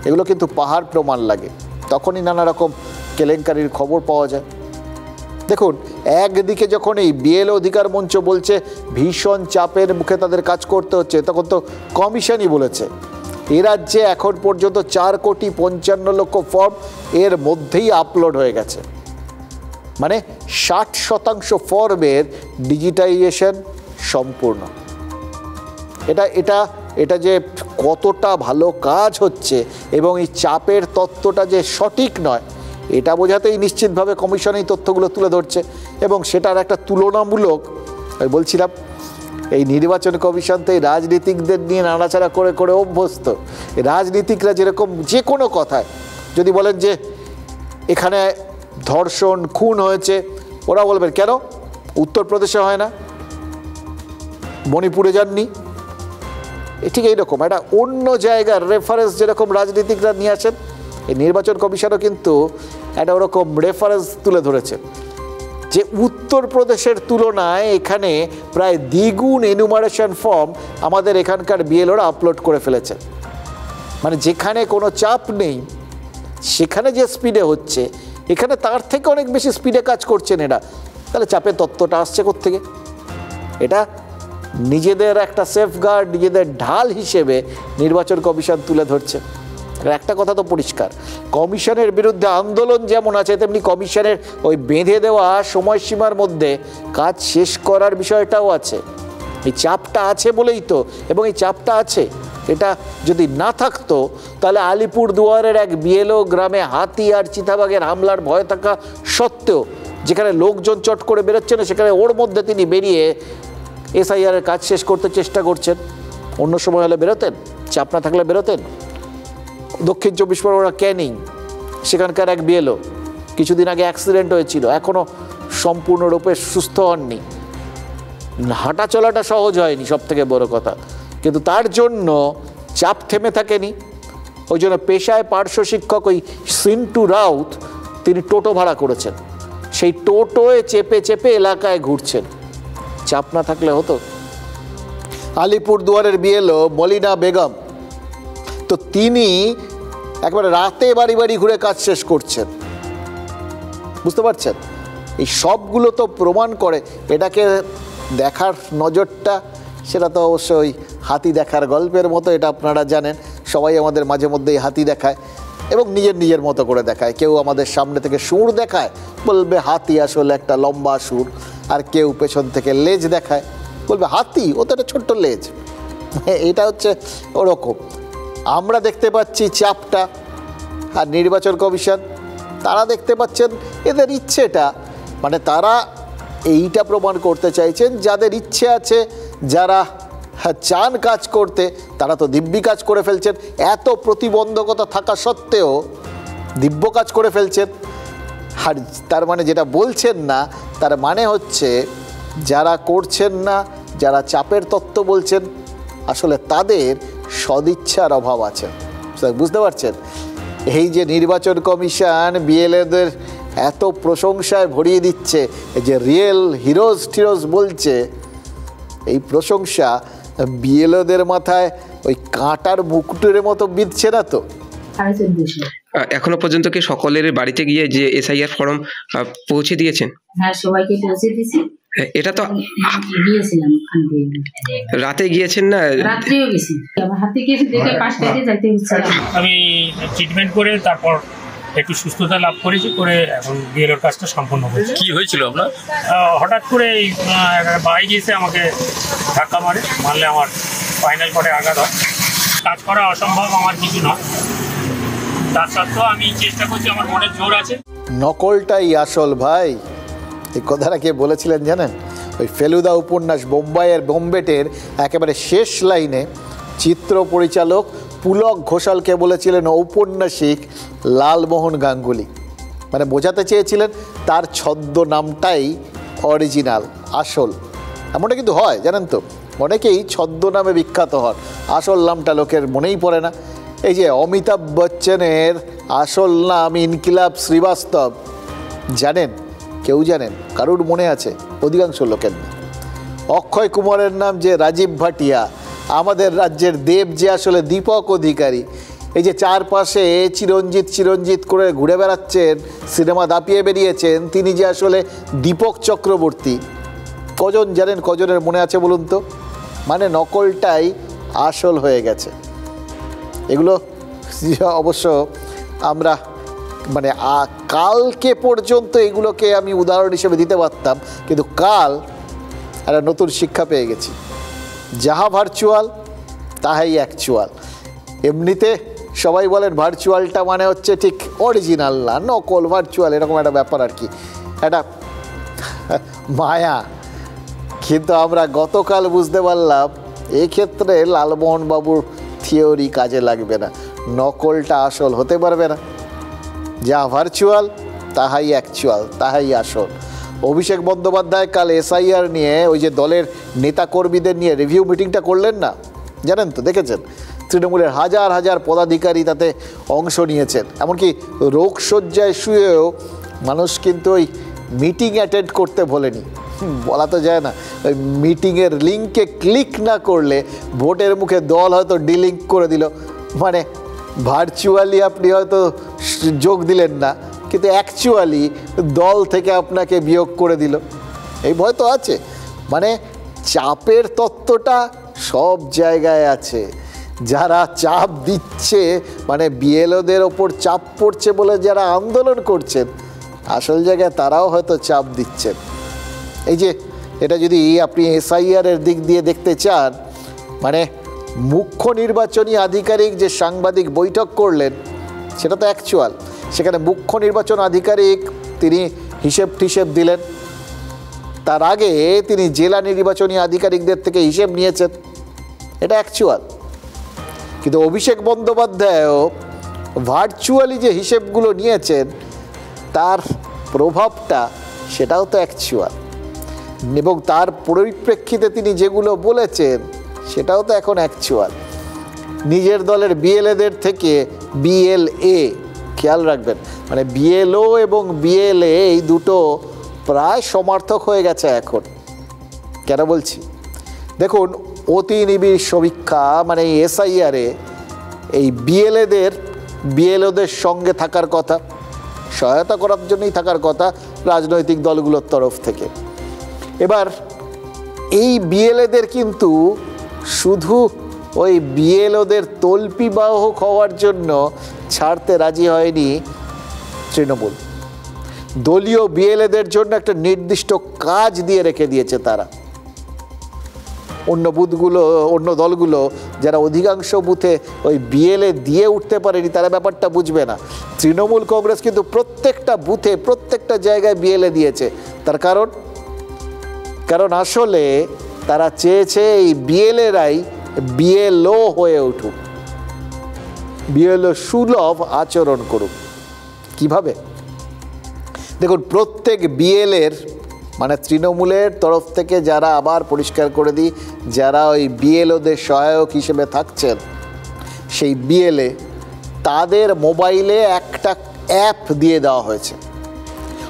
এগুলো কিন্তু পাহাড় প্রমাণ লাগে। তখনই নানা রকম কেলেঙ্কারির খবর পাওয়া যায়। দেখুন, একদিকে যখন এই বিএলও অধিকার মঞ্চ বলছে ভীষণ চাপের মুখে তাদের কাজ করতে হচ্ছে, তখন তো কমিশনই বলেছে এ রাজ্যে এখন পর্যন্ত 4,55,00,000 ফর্ম এর মধ্যেই আপলোড হয়ে গেছে। মানে 60% ফর্মের ডিজিটাইজেশন সম্পূর্ণ। এটা যে কতটা ভালো কাজ হচ্ছে এবং এই চাপের তত্ত্বটা যে সঠিক নয়, এটা বোঝাতেই নিশ্চিতভাবে কমিশন এই তথ্যগুলো তুলে ধরছে এবং সেটার একটা তুলনামূলক, আমি বলছিলাম এই নির্বাচন কমিশন তো এই রাজনীতিকদের নিয়ে নাড়াচাড়া করে করে অভ্যস্ত। রাজনীতিকরা যেরকম যে কোনো কথায় যদি বলেন যে এখানে ধর্ষণ, খুন হয়েছে, ওরা বলবেন কেন উত্তরপ্রদেশে হয় না, মণিপুরে যাননি। ঠিক এইরকম একটা অন্য জায়গার রেফারেন্স যেরকম রাজনীতিকরা নিয়ে আসেন, এই নির্বাচন কমিশনও কিন্তু একটা ওরকম রেফারেন্স তুলে ধরেছে যে উত্তরপ্রদেশের তুলনায় এখানে প্রায় দ্বিগুণ এনুমারেশন ফর্ম আমাদের এখানকার বিএলওরা আপলোড করে ফেলেছে। মানে যেখানে কোনো চাপ নেই, সেখানে যে স্পিডে হচ্ছে, এখানে তার থেকে অনেক বেশি স্পিডে কাজ করছেন এরা। তাহলে চাপের তত্ত্বটা আসছে কোত্থেকে? এটা নিজেদের একটা সেফগার্ড, নিজেদের ঢাল হিসেবে নির্বাচন কমিশন তুলে ধরছে। একটা কথা তো পরিষ্কার, কমিশনের বিরুদ্ধে আন্দোলন যেমন আছে, তেমনি কমিশনের ওই বেঁধে দেওয়া সময়সীমার মধ্যে কাজ শেষ করার বিষয়টাও আছে। এই চাপটা আছে বলেই তো, এবং এই চাপটা আছে, এটা যদি না থাকতো তাহলে আলিপুরদুয়ারের এক বিএলও গ্রামে হাতি আর চিতাবাঘের হামলার ভয় থাকা সত্ত্বেও, যেখানে লোকজন চট করে বেরোচ্ছে না, সেখানে ওর মধ্যে তিনি বেরিয়ে এসআইআরের কাজ শেষ করতে চেষ্টা করছেন। অন্য সময় হলে বেরোতেন? চাপ না থাকলে বেরোতেন? দক্ষিণ 24 পরগনা ক্যানিং, সেখানকার এক বিএলও কিছুদিন আগে অ্যাক্সিডেন্ট হয়েছিল, এখনও সম্পূর্ণরূপে সুস্থ হননি, হাঁটা চলাটা সহজ হয়নি, সব থেকে বড় কথা। কিন্তু তার জন্য চাপ থেমে থাকেনি। ওই জন্য পেশায় পার্শ্ব শিক্ষক ওই সিন্টু রাউত, তিনি টোটো ভাড়া করেছেন, সেই টোটোয় চেপে চেপে এলাকায় ঘুরছেন। চাপ না থাকলে হতো? আলিপুরদুয়ারের বিএলও মলিনা বেগম, তো তিনি একবারে রাতে বাড়ি বাড়ি ঘুরে কাজ শেষ করছেন। বুঝতে পারছেন? এই সবগুলো তো প্রমাণ করে এটাকে দেখার নজরটা, সেটা তো অবশ্যই হাতি দেখার গল্পের মতো। এটা আপনারা জানেন, সবাই আমাদের মাঝে মধ্যেই হাতি দেখায় এবং নিজের মতো করে দেখায়। কেউ আমাদের সামনে থেকে সুর দেখায়, বলবে হাতি আসলে একটা লম্বা সুর, আর কেউ পেছন থেকে লেজ দেখায়, বলবে হাতি ও তো একটা ছোট্ট লেজ। এটা হচ্ছে ওরকম। আমরা দেখতে পাচ্ছি চাপটা, আর নির্বাচন কমিশন তারা দেখতে পাচ্ছেন এদের ইচ্ছেটা, মানে তারা এইটা প্রমাণ করতে চাইছেন যাদের ইচ্ছে আছে, যারা চান কাজ করতে, তারা তো দিব্যি কাজ করে ফেলছেন। এত প্রতিবন্ধকতা থাকা সত্ত্বেও দিব্য কাজ করে ফেলছেন। আর তার মানে যেটা বলছেন না, তার মানে হচ্ছে যারা করছেন না, যারা চাপের তত্ত্ব বলছেন, আসলে তাদের সদিচ্ছার অভাব আছে। বুঝতে পারছেন? এই যে নির্বাচন কমিশন বিএলএদের এত প্রশংসায় ভরিয়ে দিচ্ছে, এই যে রিয়েল হিরোজ টিরোজ বলছে, এই প্রশংসা বিএলওদের মাথায় ওই কাঁটার মুকুটের মতো বিঁধছে না তো? এখনো পর্যন্ত কি সকলের বাড়িতে গিয়ে যে এসআইআর ফর্ম পৌঁছে দিয়েছেন? হ্যাঁ, সবাইকে পৌঁছে দিয়েছি। এটা তো গিয়েছিলাম, রাতে গিয়েছেন না? রাত্রেও গেছি, আমার হাতে গিয়ে দেখে 5টায় যাইতে হচ্ছে। আমি ট্রিটমেন্ট করে তারপর একটু সুস্থতা লাভ করেছি, করে এখন বিএলওর কাজটা সম্পন্ন করেছি। কি হয়েছিল আপনার? হঠাৎ করে বাইক এসে আমাকে ধাক্কা মারলে আমার স্পাইনাল কর্ডে আঘাত হয়। কাজ করা অসম্ভব আমার কিছু না, তার সত্ত্বেও আমি চেষ্টা করছি, আমার মনে জোর আছে। নকলটাই আসল ভাই, এই কথাটা কে বলেছিলেন জানেন? ওই ফেলুদা উপন্যাস বোম্বেটের একেবারে শেষ লাইনে চিত্র পরিচালক পুলক ঘোষালকে বলেছিলেন ঔপন্যাসিক লালমোহন গাঙ্গুলি। মানে বোঝাতে চেয়েছিলেন তার ছদ্মনামটাই অরিজিনাল, আসল। এমনটা কিন্তু হয় জানেন তো, অনেকেই ছদ্মনামে বিখ্যাত হন, আসল নামটা লোকের মনেই পড়ে না। এই যে অমিতাভ বচ্চনের আসল নাম ইনকিলাব শ্রীবাস্তব, জানেন? কেউ জানেন? কারুর মনে আছে? অধিকাংশ লোকের না। অক্ষয় কুমারের নাম যে রাজীব ভাটিয়া, আমাদের রাজ্যের দেব যে আসলে দীপক অধিকারী। এই যে চারপাশে চিরঞ্জিত করে ঘুরে বেড়াচ্ছেন, সিনেমা দাপিয়ে বেরিয়েছেন, তিনি যে আসলে দীপক চক্রবর্তী। কজন জানেন? কজনের মনে আছে বলুন তো? মানে নকলটাই আসল হয়ে গেছে। এগুলো অবশ্য আমরা মানে কালকে পর্যন্ত এগুলোকে আমি উদাহরণ হিসেবে দিতে পারতাম, কিন্তু কাল একটা নতুন শিক্ষা পেয়ে গেছি। যাহা ভার্চুয়াল তাহাই অ্যাকচুয়াল। এমনিতে সবাই বলেন ভার্চুয়ালটা মানে হচ্ছে ঠিক অরিজিনাল না, নকল, ভার্চুয়াল এরকম একটা ব্যাপার আর কি, একটা মায়া। কিন্তু আমরা গতকাল বুঝতে পারলাম এক্ষেত্রে লালমোহন বাবুর থিওরি কাজে লাগবে না, নকলটা আসল হতে পারবে না। যা ভার্চুয়াল তাহাই অ্যাকচুয়াল, তাহাই আসল। অভিষেক বন্দ্যোপাধ্যায় কাল এসআইআর নিয়ে ওই যে দলের নেতাকর্মীদের নিয়ে রিভিউ মিটিংটা করলেন না, জানেন তো? দেখেছেন? তৃণমূলের হাজার হাজার পদাধিকারী তাতে অংশ নিয়েছেন। এমনকি রোগশয্যায় শুয়েও মানুষ কিন্তু ওই মিটিং অ্যাটেন্ড করতে ভোলেনি। বলা তো যায় না, ওই মিটিংয়ের লিঙ্কে ক্লিক না করলে ভোটের মুখে দল হয়তো ডিলিঙ্ক করে দিল। মানে ভার্চুয়ালি আপনি হয়তো যোগ দিলেন না, কিন্তু অ্যাকচুয়ালি দল থেকে আপনাকে বিয়োগ করে দিল। এই ভয় তো আছে। মানে চাপের তত্ত্বটা সব জায়গায় আছে। যারা চাপ দিচ্ছে, মানে বিএলওদের ওপর চাপ পড়ছে বলে যারা আন্দোলন করছেন, আসল জায়গায় তারাও হয়তো চাপ দিচ্ছেন। এই যে এটা যদি আপনি এসআইআরের দিক দিয়ে দেখতে চান, মানে মুখ্য নির্বাচনী আধিকারিক যে সাংবাদিক বৈঠক করলেন, সেটা তো অ্যাকচুয়াল। সেখানে মুখ্য নির্বাচন আধিকারিক তিনি হিসেব দিলেন, তার আগে তিনি জেলা নির্বাচনী আধিকারিকদের থেকে হিসেব নিয়েছেন, এটা অ্যাকচুয়াল। কিন্তু অভিষেক বন্দ্যোপাধ্যায়ও ভার্চুয়ালি যে হিসেবগুলো নিয়েছেন, তার প্রভাবটা সেটাও তো অ্যাকচুয়াল। এবং তার পরিপ্রেক্ষিতে তিনি যেগুলো বলেছেন, সেটাও তো এখন অ্যাকচুয়াল। নিজের দলের বিএলএদের থেকে বিএলএ, খেয়াল রাখবেন, মানে বিএলও এবং বিএলএ এই দুটো প্রায় সমার্থক হয়ে গেছে এখন। কেন বলছি? দেখুন, অতি নিবিড় সমীক্ষা মানে এই এসআইআরে এই বিএলওদের সঙ্গে থাকার কথা, সহায়তা করার জন্যই থাকার কথা রাজনৈতিক দলগুলোর তরফ থেকে। এবার এই বিএলএদের কিন্তু শুধু ওই বিএলওদের তল্পিবাহক হওয়ার জন্য ছাড়তে রাজি হয়নি তৃণমূল। দলীয় বিএলএদের জন্য একটা নির্দিষ্ট কাজ দিয়ে রেখে দিয়েছে তারা। অন্য বুথগুলো, অন্য দলগুলো যারা অধিকাংশ বুথে ওই বিএলএ দিয়ে উঠতে পারেনি, তারা ব্যাপারটা বুঝবে না। তৃণমূল কংগ্রেস কিন্তু প্রত্যেকটা বুথে, প্রত্যেকটা জায়গায় বিএলএ দিয়েছে। তার কারণ আসলে তারা চেয়েছে এই বিএলএরাই বিএলও হয়ে উঠুক, বিএলও সুলভ আচরণ করুক। কিভাবে? দেখুন, প্রত্যেক বিএলএর মানে তৃণমূলের তরফ থেকে যারা, আবার পরিষ্কার করে দিই, যারা ওই বিএলওদের সহায়ক হিসেবে থাকছেন, সেই বিএলএ তাদের মোবাইলে একটা অ্যাপ দিয়ে দেওয়া হয়েছে।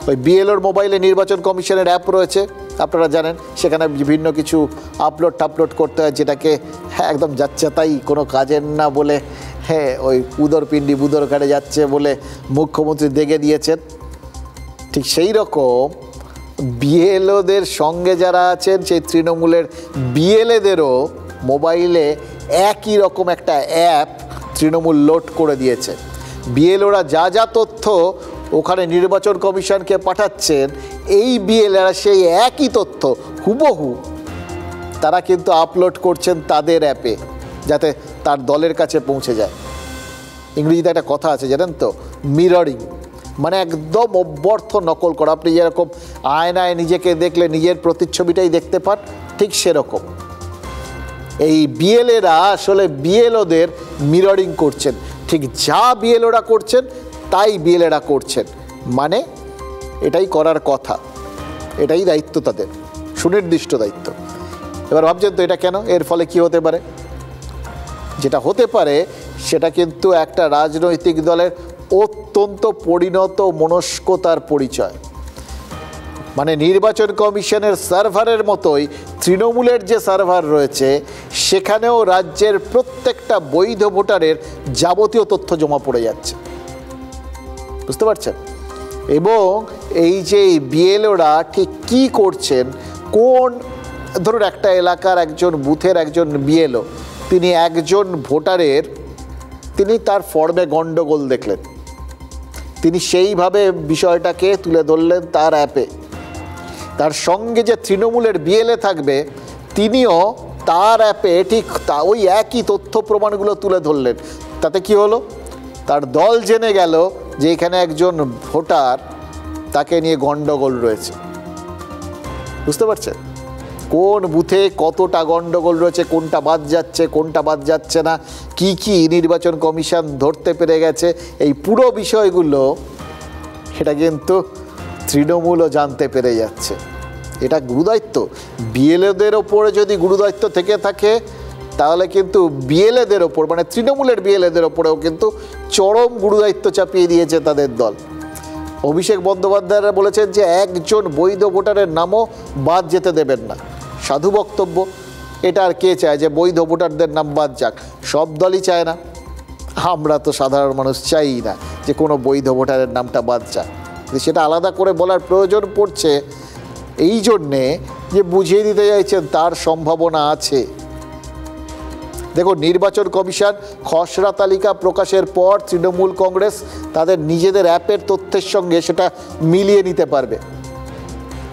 ওই বিএলওর মোবাইলে নির্বাচন কমিশনের অ্যাপ রয়েছে, আপনারা জানেন। সেখানে বিভিন্ন কিছু আপলোড করতে হয়, যেটাকে একদম যাচ্ছেতাই কোনো কাজের না বলে, ওই উদরপিণ্ডি বুদর ঘাটে যাচ্ছে বলে মুখ্যমন্ত্রী দেখে দিয়েছেন। ঠিক সেই রকম বিএলওদের সঙ্গে যারা আছেন, সেই তৃণমূলের বিএলএদেরও মোবাইলে একই রকম একটা অ্যাপ তৃণমূল লোড করে দিয়েছে। বিএলওরা যা যা তথ্য ওখানে নির্বাচন কমিশনকে পাঠাচ্ছেন, এই বিএলএরা সেই একই তথ্য হুবহু তারা কিন্তু আপলোড করছেন তাদের অ্যাপে, যাতে তার দলের কাছে পৌঁছে যায়। ইংরেজিতে একটা কথা আছে জানেন তো, মিররিং, মানে একদম অব্যর্থ নকল করা। আপনি যেরকম আয়নায় নিজেকে দেখলে নিজের প্রতিচ্ছবিটাই দেখতে পান, ঠিক সেরকম এই বিএলএরা আসলে বিএলওদের মিররিং করছেন। ঠিক যা বিএলওরা করছেন তাই বিএলএরা করছেন, মানে এটাই করার কথা, এটাই দায়িত্ব তাদের, সুনির্দিষ্ট দায়িত্ব। এবার ভাবছেন তো এটা কেন? এর ফলে কি হতে পারে? যেটা হতে পারে সেটা কিন্তু একটা রাজনৈতিক দলের অত্যন্ত পরিণত মনস্কতার পরিচয়। মানে নির্বাচন কমিশনের সার্ভারের মতোই তৃণমূলের যে সার্ভার রয়েছে, সেখানেও রাজ্যের প্রত্যেকটা বৈধ ভোটারের যাবতীয় তথ্য জমা পড়ে যাচ্ছে, বুঝতে পারছেন? এবং এই যে বিএলওরা ঠিক কী করছেন, কোন ধরুন একটা এলাকার একজন বুথের একজন বিএলও, তিনি একজন ভোটারের, তিনি তার ফর্মে গণ্ডগোল দেখলেন, তিনি সেইভাবে বিষয়টাকে তুলে ধরলেন তার অ্যাপে। তার সঙ্গে যে তৃণমূলের বিএলএ থাকবে, তিনিও তার অ্যাপে ঠিক ওই একই তথ্য প্রমাণগুলো তুলে ধরলেন। তাতে কি হলো? তার দল জেনে গেল যে এখানে একজন ভোটার, তাকে নিয়ে গণ্ডগোল রয়েছে। বুঝতে পারছেন? কোন বুথে কতটা গণ্ডগোল রয়েছে, কোনটা বাদ যাচ্ছে, কোনটা বাদ যাচ্ছে না, কি কি নির্বাচন কমিশন ধরতে পেরে গেছে, এই পুরো বিষয়গুলো সেটা কিন্তু তৃণমূলও জানতে পেরে যাচ্ছে। এটা গুরুদায়িত্ব। বিএলএদের ওপরে যদি গুরুদায়িত্ব থেকে থাকে, তাহলে কিন্তু বিএলএদের ওপর, মানে তৃণমূলের বিএলএদের ওপরেও কিন্তু চরম গুরুদায়িত্ব চাপিয়ে দিয়েছে তাদের দল। অভিষেক বন্দ্যোপাধ্যায়রা বলেছেন যে একজন বৈধ ভোটারের নামও বাদ যেতে দেবেন না। সাধু বক্তব্য। এটা আর কে চায় যে বৈধ ভোটারদের নাম বাদ যাক? সব দলই চায় না। আমরা তো সাধারণ মানুষ চাই না যে কোনো বৈধ ভোটারের নামটা বাদ যাক। সেটা আলাদা করে বলার প্রয়োজন পড়ছে এই জন্যে যে বুঝিয়ে দিতে চাইছেন তার সম্ভাবনা আছে। দেখো, নির্বাচন কমিশন খসড়া তালিকা প্রকাশের পর তৃণমূল কংগ্রেস তাদের নিজেদের অ্যাপের তথ্যের সঙ্গে সেটা মিলিয়ে নিতে পারবে।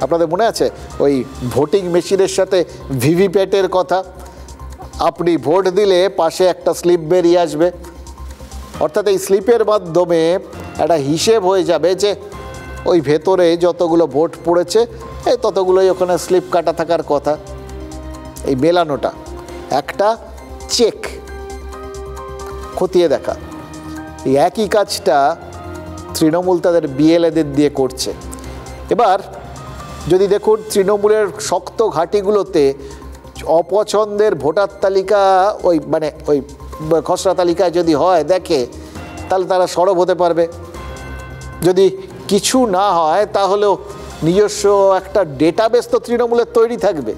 আপনাদের মনে আছে ওই ভোটিং মেশিনের সাথে ভিভিপ্যাটের কথা? আপনি ভোট দিলে পাশে একটা স্লিপ বেরিয়ে আসবে, অর্থাৎ এই স্লিপের মাধ্যমে একটা হিসেব হয়ে যাবে যে ওই ভেতরে যতগুলো ভোট পড়েছে এই ততগুলোই ওখানে স্লিপ কাটা থাকার কথা। এই মেলানোটা একটা চেক, খতিয়ে দেখা। এই একই কাজটা তৃণমূল তাদের বিএলএদের দিয়ে করছে। এবার যদি দেখুন তৃণমূলের শক্ত ঘাঁটিগুলোতে অপছন্দের ভোটার তালিকা ওই খসড়া তালিকায় যদি হয় দেখে, তাহলে তারা সরব হতে পারবে। যদি কিছু না হয় তাহলেও নিজস্ব একটা ডেটাবেস তো তৃণমূলের তৈরি থাকবে।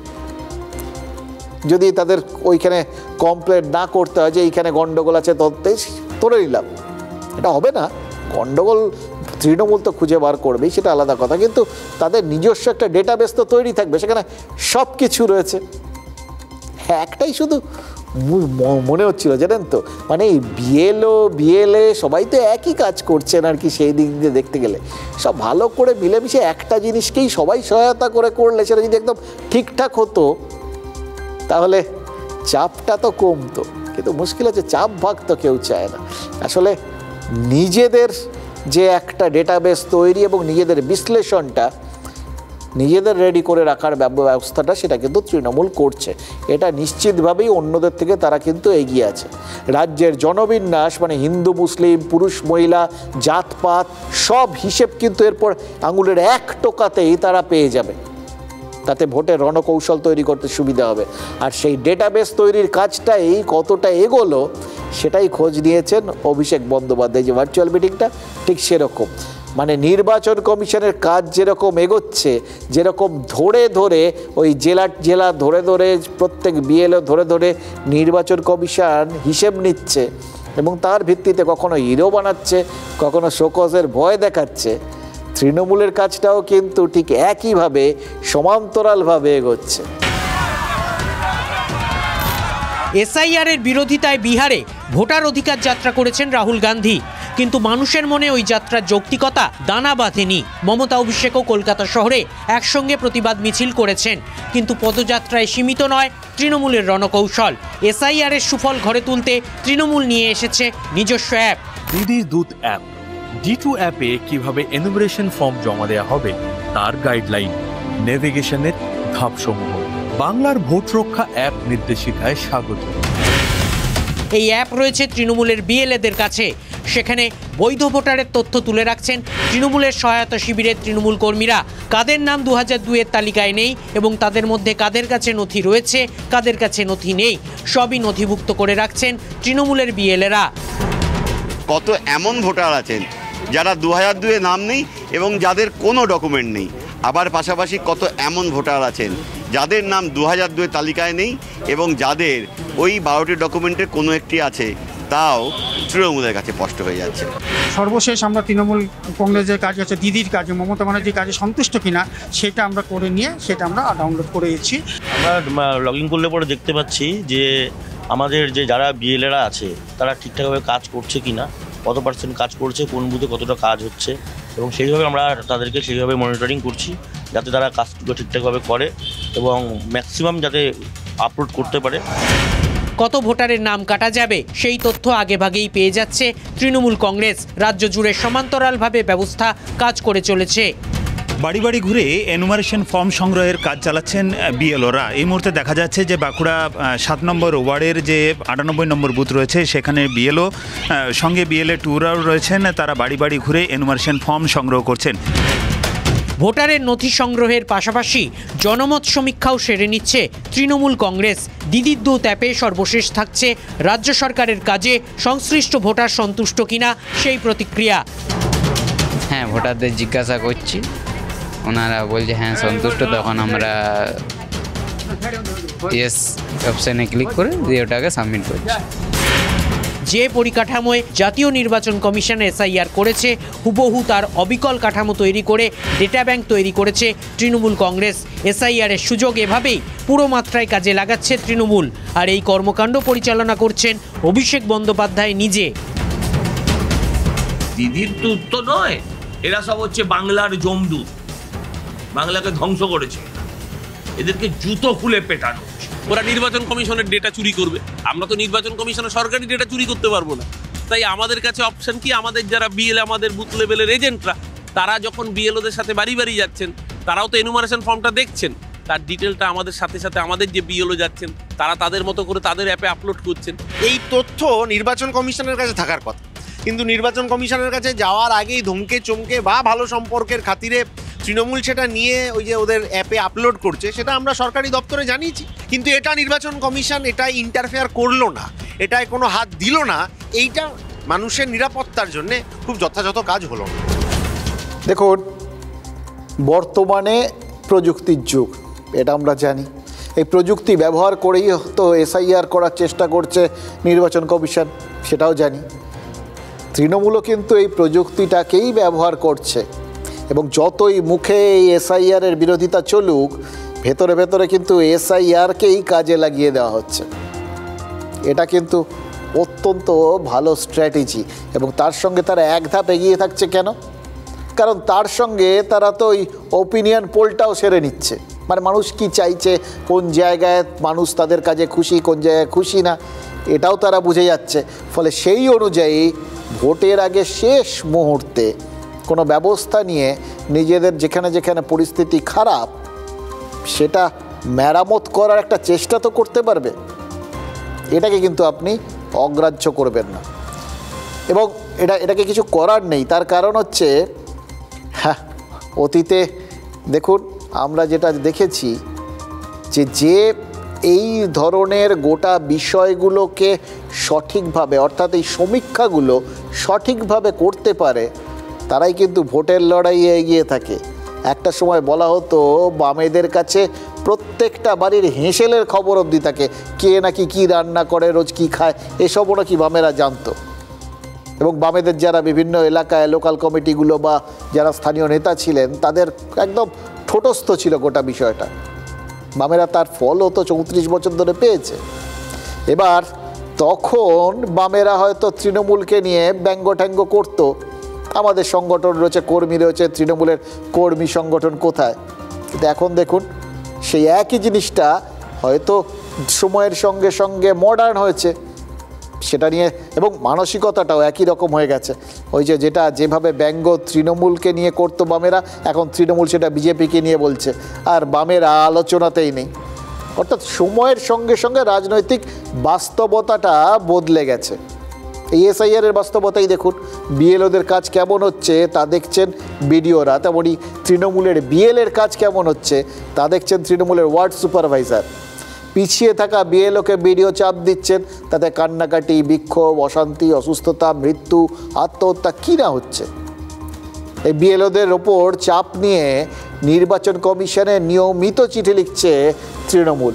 যদি তাদের ওইখানে কমপ্লেন না করতে হয় যে এইখানে গণ্ডগোল আছে, ততটাই তোলে নিলাম, এটা হবে না। গণ্ডগোল তৃণমূল তো খুঁজে বার করবেই, সেটা আলাদা কথা, কিন্তু তাদের নিজস্ব একটা ডেটাবেস তো তৈরি থাকবে, সেখানে সব কিছু রয়েছে। একটাই শুধু মনে হচ্ছিল জানেন তো, মানে এই বিএলএ সবাই তো একই কাজ করছেন আর কি। সেই দিক দিয়ে দেখতে গেলে সব ভালো করে মিলেমিশে একটা জিনিসকেই সবাই সহায়তা করে করলে সেটা যদি একদম ঠিকঠাক হতো, তাহলে চাপটা তো কমতো। কিন্তু মুশকিল হচ্ছে চাপ ভাগ তো কেউ চায় না। আসলে নিজেদের যে একটা ডেটাবেস তৈরি এবং নিজেদের বিশ্লেষণটা নিজেদের রেডি করে রাখার ব্যবস্থাটা সেটা কিন্তু তৃণমূল করছে। এটা নিশ্চিতভাবেই অন্যদের থেকে তারা কিন্তু এগিয়ে আছে। রাজ্যের জনবিন্যাস মানে হিন্দু মুসলিম পুরুষ মহিলা জাতপাত সব হিসেব কিন্তু এরপর আঙুলের এক টোকাতেই তারা পেয়ে যাবে। তাতে ভোটের রণকৌশল তৈরি করতে সুবিধা হবে। আর সেই ডেটাবেস তৈরির কাজটাই কতটা এগোলো সেটাই খোঁজ নিয়েছেন অভিষেক বন্দ্যোপাধ্যায়। যে ভার্চুয়াল মিটিংটা ঠিক সেরকম, মানে নির্বাচন কমিশনের কাজ যেরকম এগোচ্ছে, যেরকম ধরে ধরে ওই জেলা ধরে ধরে প্রত্যেক বিএলও ধরে ধরে নির্বাচন কমিশন হিসেব নিচ্ছে এবং তার ভিত্তিতে কখনো হিরো বানাচ্ছে, কখনো শোকজের ভয় দেখাচ্ছে, তৃণমূলের কাজটাও কিন্তু ঠিক একইভাবে সমান্তরালভাবে এগোচ্ছে। এসআইআরের বিরোধিতায় বিহারে ভোটার অধিকার যাত্রা করেছেন রাহুল গান্ধী, কিন্তু মানুষের মনে ওই যাত্রার যৌক্তিকতা দানা বাঁধেনি। মমতা অভিষেকও কলকাতা শহরে একসঙ্গে প্রতিবাদ মিছিল করেছেন, কিন্তু পদযাত্রায় সীমিত নয় তৃণমূলের রণকৌশল। এসআইআরের সুফল ঘরে তুলতে তৃণমূল নিয়ে এসেছে নিজস্ব অ্যাপ দিদির দুধ অ্যাপ। D2 অ্যাপে কিভাবে এনুমারেশন ফর্ম জমা দেওয়া হবে তার গাইডলাইন, নেভিগেশনের ধাপসমূহ, বাংলার ভোট রক্ষা অ্যাপ নির্দেশিকায় স্বাগত। এই অ্যাপ রয়েছে তৃণমূলের বিএলএদের কাছে। সেখানে বৈধ ভোটারের তথ্য তুলে রাখছেন তৃণমূলের সহায়তা শিবিরের তৃণমূল কর্মীরা। কাদের নাম 2002-এর তালিকায় নেই এবং তাদের মধ্যে কাদের কাছে নথি রয়েছে কাদের কাছে নথি নেই সবই নথিভুক্ত করে রাখছেন তৃণমূলের বিএলএরা। কত এমন ভোটার আছেন যারা 2002-এ নাম নেই এবং যাদের কোনো ডকুমেন্ট নেই, আবার পাশাপাশি কত এমন ভোটার আছেন যাদের নাম 2002-এর তালিকায় নেই এবং যাদের ওই 12টি ডকুমেন্টের কোনো একটি আছে, তাও তৃণমূলের কাছে স্পষ্ট হয়ে যাচ্ছে। সর্বশেষ আমরা তৃণমূল কংগ্রেসের কাজ হচ্ছে দিদির কাজে, মমতা ব্যানার্জির কাজে সন্তুষ্ট কিনা সেটা আমরা করে নিয়ে সেটা আমরা ডাউনলোড করেছি। আমরা লগ ইন করলে পরে দেখতে পাচ্ছি যে আমাদের যে যারা বিএলএরা আছে তারা ঠিকঠাকভাবে কাজ করছে কিনা, কত পার্সেন্ট কাজ করছে, কোন বুথে কতটা কাজ হচ্ছে, এবং সেইভাবে আমরা তাদেরকে সেইভাবে মনিটরিং করছি যাতে তারা কাজগুলো ঠিকঠাকভাবে করে এবং ম্যাক্সিমাম যাতে আপলোড করতে পারে। কত ভোটারের নাম কাটা যাবে সেই তথ্য আগেভাগেই পেয়ে যাচ্ছে তৃণমূল কংগ্রেস। রাজ্য জুড়ে সমান্তরালভাবে ব্যবস্থা কাজ করে চলেছে। বাড়ি বাড়ি ঘুরে এনুমারেশন ফর্ম সংগ্রহের কাজ চালাচ্ছেন বিএলওরা। এই মুহূর্তে দেখা যাচ্ছে যে বাঁকুড়া 7 নম্বর ওয়ার্ডের যে 98 নম্বর বুথ রয়েছে সেখানে বিএলও সঙ্গে বিএলএ টুরাও রয়েছেন, তারা বাড়ি বাড়ি ঘুরে এনুমারেশন ফর্ম সংগ্রহ করছেন। ভোটারের নথি সংগ্রহের পাশাপাশি জনমত সমীক্ষাও সেরে নিচ্ছে তৃণমূল কংগ্রেস। দিদির দুধ অ্যাপে সর্বশেষ থাকছে রাজ্য সরকারের কাজে সংশ্লিষ্ট ভোটার সন্তুষ্ট কিনা সেই প্রতিক্রিয়া। হ্যাঁ, ভোটারদের জিজ্ঞাসা করছি, ওনারা বলছে হ্যাঁ সন্তুষ্ট, তখন আমরা ইয়েস অপশানে ক্লিক করে দিয়ে ওটাকে সাবমিট করছি। যে পরিকাঠামোয় জাতীয় নির্বাচন কমিশন এসআইআর করেছে হুবহু তার অবিকল কাঠামো তৈরি করে ডেটা ব্যাংক তৈরি করেছে তৃণমূল কংগ্রেস। এসআইআরের সুযোগ এভাবেই পুরো মাত্রায় কাজে লাগাচ্ছে তৃণমূল, আর এই কর্মকাণ্ড পরিচালনা করছেন অভিষেক বন্দ্যোপাধ্যায় নিজে। দিদির দুধ তো নয়, এরা সব হচ্ছে বাংলার জমদূত, বাংলাকে ধ্বংস করেছে, এদেরকে জুতো খুলে পেটানো। ওরা নির্বাচন কমিশনের ডেটা চুরি করবে, আমরা তো নির্বাচন কমিশনের সরকারি ডেটা চুরি করতে পারবো না। তাই আমাদের কাছে অপশন কি, আমাদের যারা বিএলএ আমাদের বুথ লেভেলের এজেন্টরা, তারা যখন বিএলওদের সাথে বাড়ি বাড়ি যাচ্ছেন, তারাও তো এনুমারেশন ফর্মটা দেখছেন, তার ডিটেলটা আমাদের সাথে সাথে আমাদের যে বিএলও যাচ্ছেন তারা তাদের মতো করে তাদের অ্যাপে আপলোড করছেন। এই তথ্য নির্বাচন কমিশনের কাছে থাকার কথা, কিন্তু নির্বাচন কমিশনের কাছে যাওয়ার আগেই ধমকে চমকে বা ভালো সম্পর্কের খাতিরে তৃণমূল সেটা নিয়ে ওই যে ওদের অ্যাপে আপলোড করছে, সেটা আমরা সরকারি দপ্তরে জানিয়েছি, কিন্তু এটা নির্বাচন কমিশন এটা ইন্টারফেয়ার করলো না, এটায় কোনো হাত দিল না। এইটা মানুষের নিরাপত্তার জন্য খুব যথাযথ কাজ হলো না। দেখুন, বর্তমানে প্রযুক্তির যুগ, এটা আমরা জানি। এই প্রযুক্তি ব্যবহার করেই তো এসআইআর করার চেষ্টা করছে নির্বাচন কমিশন, সেটাও জানি। তৃণমূলও কিন্তু এই প্রযুক্তিটাকেই ব্যবহার করছে এবং যতই মুখে এই এসআইআরের বিরোধিতা চলুক, ভেতরে ভেতরে কিন্তু এসআইআরকেই কাজে লাগিয়ে দেওয়া হচ্ছে। এটা কিন্তু অত্যন্ত ভালো স্ট্র্যাটেজি এবং তার সঙ্গে তারা এক ধাপ এগিয়ে থাকছে। কেন? কারণ তার সঙ্গে তারা তো ওই ওপিনিয়ন পোলটাও সেরে নিচ্ছে। মানে মানুষ কি চাইছে, কোন জায়গায় মানুষ তাদের কাজে খুশি, কোন জায়গায় খুশি না, এটাও তারা বুঝে যাচ্ছে। ফলে সেই অনুযায়ী ভোটের আগে শেষ মুহূর্তে কোনো ব্যবস্থা নিয়ে নিজেদের যেখানে যেখানে পরিস্থিতি খারাপ সেটা মেরামত করার একটা চেষ্টা তো করতে পারবে। এটাকে কিন্তু আপনি অগ্রাহ্য করবেন না, এবং এটাকে কিছু করার নেই। তার কারণ হচ্ছে, হ্যাঁ, অতীতে দেখুন আমরা যেটা দেখেছি যে এই ধরনের গোটা বিষয়গুলোকে সঠিকভাবে, অর্থাৎ এই সমীক্ষাগুলো সঠিকভাবে করতে পারে, তারাই কিন্তু ভোটের লড়াইয়ে এগিয়ে থাকে। একটা সময় বলা হতো বামেদের কাছে প্রত্যেকটা বাড়ির হেঁসেলের খবর অবধি থাকে, কে নাকি কী রান্না করে, রোজ কী খায়, এসবও নাকি বামেরা জানতো। এবং বামেদের যারা বিভিন্ন এলাকায় লোকাল কমিটিগুলো বা যারা স্থানীয় নেতা ছিলেন তাদের একদম ঠোঁটস্থ ছিল গোটা বিষয়টা। বামেরা তার ফলও তো 34 বছর ধরে পেয়েছে। এবার তখন বামেরা হয়তো তৃণমূলকে নিয়ে ব্যঙ্গ-ট্যাঙ্গ করতো, আমাদের সংগঠন রয়েছে, কর্মী রয়েছে, তৃণমূলের কর্মী সংগঠন কোথায়। কিন্তু এখন দেখুন সেই একই জিনিসটা হয়তো সময়ের সঙ্গে সঙ্গে মডার্ন হয়েছে সেটা নিয়ে, এবং মানসিকতাটাও একই রকম হয়ে গেছে। ওই যেটা যেভাবে ব্যঙ্গ তৃণমূলকে নিয়ে করতো বামেরা, এখন তৃণমূল সেটা বিজেপিকে নিয়ে বলছে, আর বামেরা আলোচনাতেই নেই। অর্থাৎ সময়ের সঙ্গে সঙ্গে রাজনৈতিক বাস্তবতাটা বদলে গেছে। এই এসআইআরের বাস্তবতাই দেখুন, বিএলওদের কাজ কেমন হচ্ছে তা দেখছেন বিডিওরা, তেমনই তৃণমূলের বিএলের কাজ কেমন হচ্ছে তা দেখছেন তৃণমূলের ওয়ার্ড সুপারভাইজার। পিছিয়ে থাকা বিএলওকে বিডিও চাপ দিচ্ছেন, তাতে কান্নাকাটি, বিক্ষোভ, অশান্তি, অসুস্থতা, মৃত্যু, আত্মহত্যা কী না হচ্ছে। এই বিএলওদের ওপর চাপ নিয়ে নির্বাচন কমিশনে নিয়মিত চিঠি লিখছে তৃণমূল,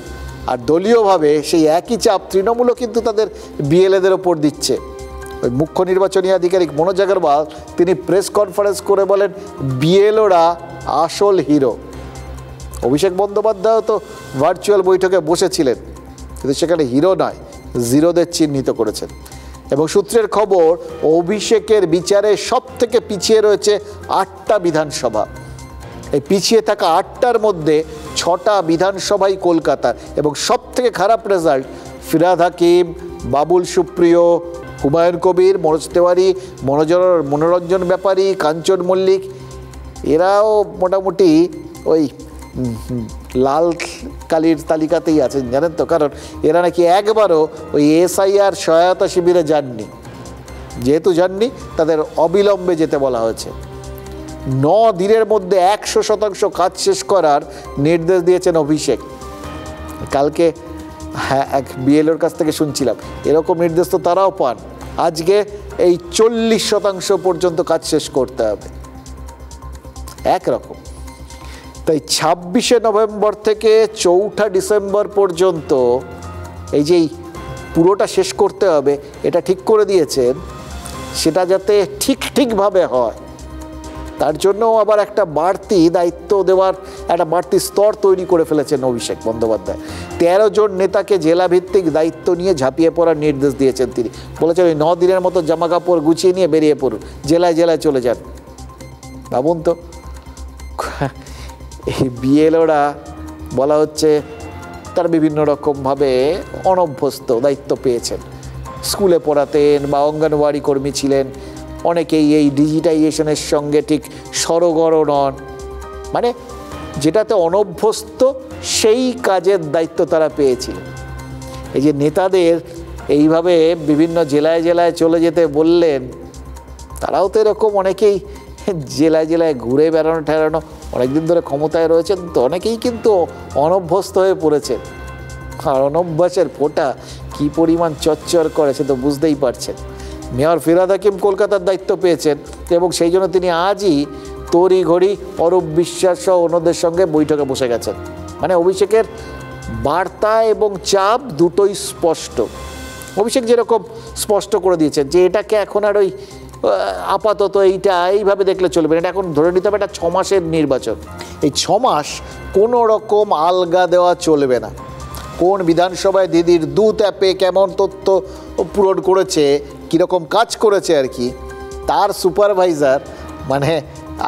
আর দলীয়ভাবে সেই একই চাপ তৃণমূলও কিন্তু তাদের বিএলএদের ওপর দিচ্ছে। ওই মুখ্য নির্বাচনী আধিকারিক মনোজ আগরওয়াল তিনি প্রেস কনফারেন্স করে বলেন বিএলওরা আসল হিরো। অভিষেক বন্দ্যোপাধ্যায়ও তো ভার্চুয়াল বৈঠকে বসেছিলেন, কিন্তু সেখানে হিরো নয়, জিরোদের চিহ্নিত করেছেন। এবং সূত্রের খবর, অভিষেকের বিচারে সব থেকে পিছিয়ে রয়েছে 8টা বিধানসভা। এই পিছিয়ে থাকা 8টার মধ্যে 6টা বিধানসভাই কলকাতার, এবং সব থেকে খারাপ রেজাল্ট ফিরহাদ হাকিম, বাবুল সুপ্রিয়, হুমায়ুন কবির, মনোজ তেওয়ারি, মনোরঞ্জন ব্যাপারী, কাঞ্চন মল্লিক, এরাও মোটামুটি ওই লাল কালির তালিকাতেই আছেন, জানেন তো। কারণ এরা নাকি একবারও ওই এসআইআর সহায়তা শিবিরে যাননি। যেহেতু যাননি, তাদের অবিলম্বে যেতে বলা হয়েছে। 9 দিনের মধ্যে 100% কাজ শেষ করার নির্দেশ দিয়েছেন অভিষেক। কালকে হ্যাঁ এক বিএলওর কাছ থেকে শুনছিলাম, এরকম নির্দেশ তো তারাও পান। আজকে এই 40% পর্যন্ত কাজ শেষ করতে হবে, একরকম। তাই 26শে নভেম্বর থেকে 4ঠা ডিসেম্বর পর্যন্ত এই যেই পুরোটা শেষ করতে হবে এটা ঠিক করে দিয়েছেন, সেটা যাতে ঠিকভাবে হয় তার জন্য আবার একটা বাড়তি দায়িত্ব দেওয়ার একটা বাড়তি স্তর তৈরি করে ফেলেছেন অভিষেক বন্দ্যোপাধ্যায়। 13 জন নেতাকে জেলাভিত্তিক দায়িত্ব নিয়ে ঝাঁপিয়ে পড়ার নির্দেশ দিয়েছেন তিনি। বলেছেন ওই 9 দিনের মতো জামা কাপড় গুছিয়ে নিয়ে বেরিয়ে পড়ুন, জেলায় জেলায় চলে যান। ভাবুন তো, এই বিএলওরা বলা হচ্ছে তার বিভিন্ন রকমভাবে অনভ্যস্ত, দায়িত্ব পেয়েছেন। স্কুলে পড়াতেন বা অঙ্গনওয়াড়ি কর্মী ছিলেন, অনেকেই এই ডিজিটাইজেশনের সঙ্গে ঠিক সরগর নন, মানে যেটাতে অনভ্যস্ত সেই কাজের দায়িত্ব তারা পেয়েছিলেন। এই যে নেতাদের এইভাবে বিভিন্ন জেলায় জেলায় চলে যেতে বললেন, তারাও তো এরকম অনেকেই জেলায় জেলায় ঘুরে বেড়ানো ঠেরানো, অনেকদিন ধরে ক্ষমতায় রয়েছেন তো অনেকেই কিন্তু অনভ্যস্ত হয়ে পড়েছেন। আর অনভ্যাসের ফোঁটা কী পরিমাণ চচ্চর করে সে তো বুঝতেই পারছেন। মেয়র ফিরহাদ হাকিম কলকাতার দায়িত্ব পেয়েছেন এবং সেই জন্য তিনি আজই তড়িঘড়ি অরূপ বিশ্বাস সহ অন্যদের সঙ্গে বৈঠকে বসে গেছেন। মানে অভিষেকের বার্তা এবং চাপ দুটোই স্পষ্ট। অভিষেক যেরকম স্পষ্ট করে দিয়েছেন যে এটাকে এখন আর ওই আপাতত এইভাবে দেখলে চলবে না, এটা এখন ধরে নিতে হবে এটা 6 মাসের নির্বাচন। এই 6 মাস কোনো রকম আলগা দেওয়া চলবে না। কোন বিধানসভায় দিদির দুধ অ্যাপে কেমন তথ্য পূরণ করেছে, কীরকম কাজ করেছে আর কি, তার সুপারভাইজার মানে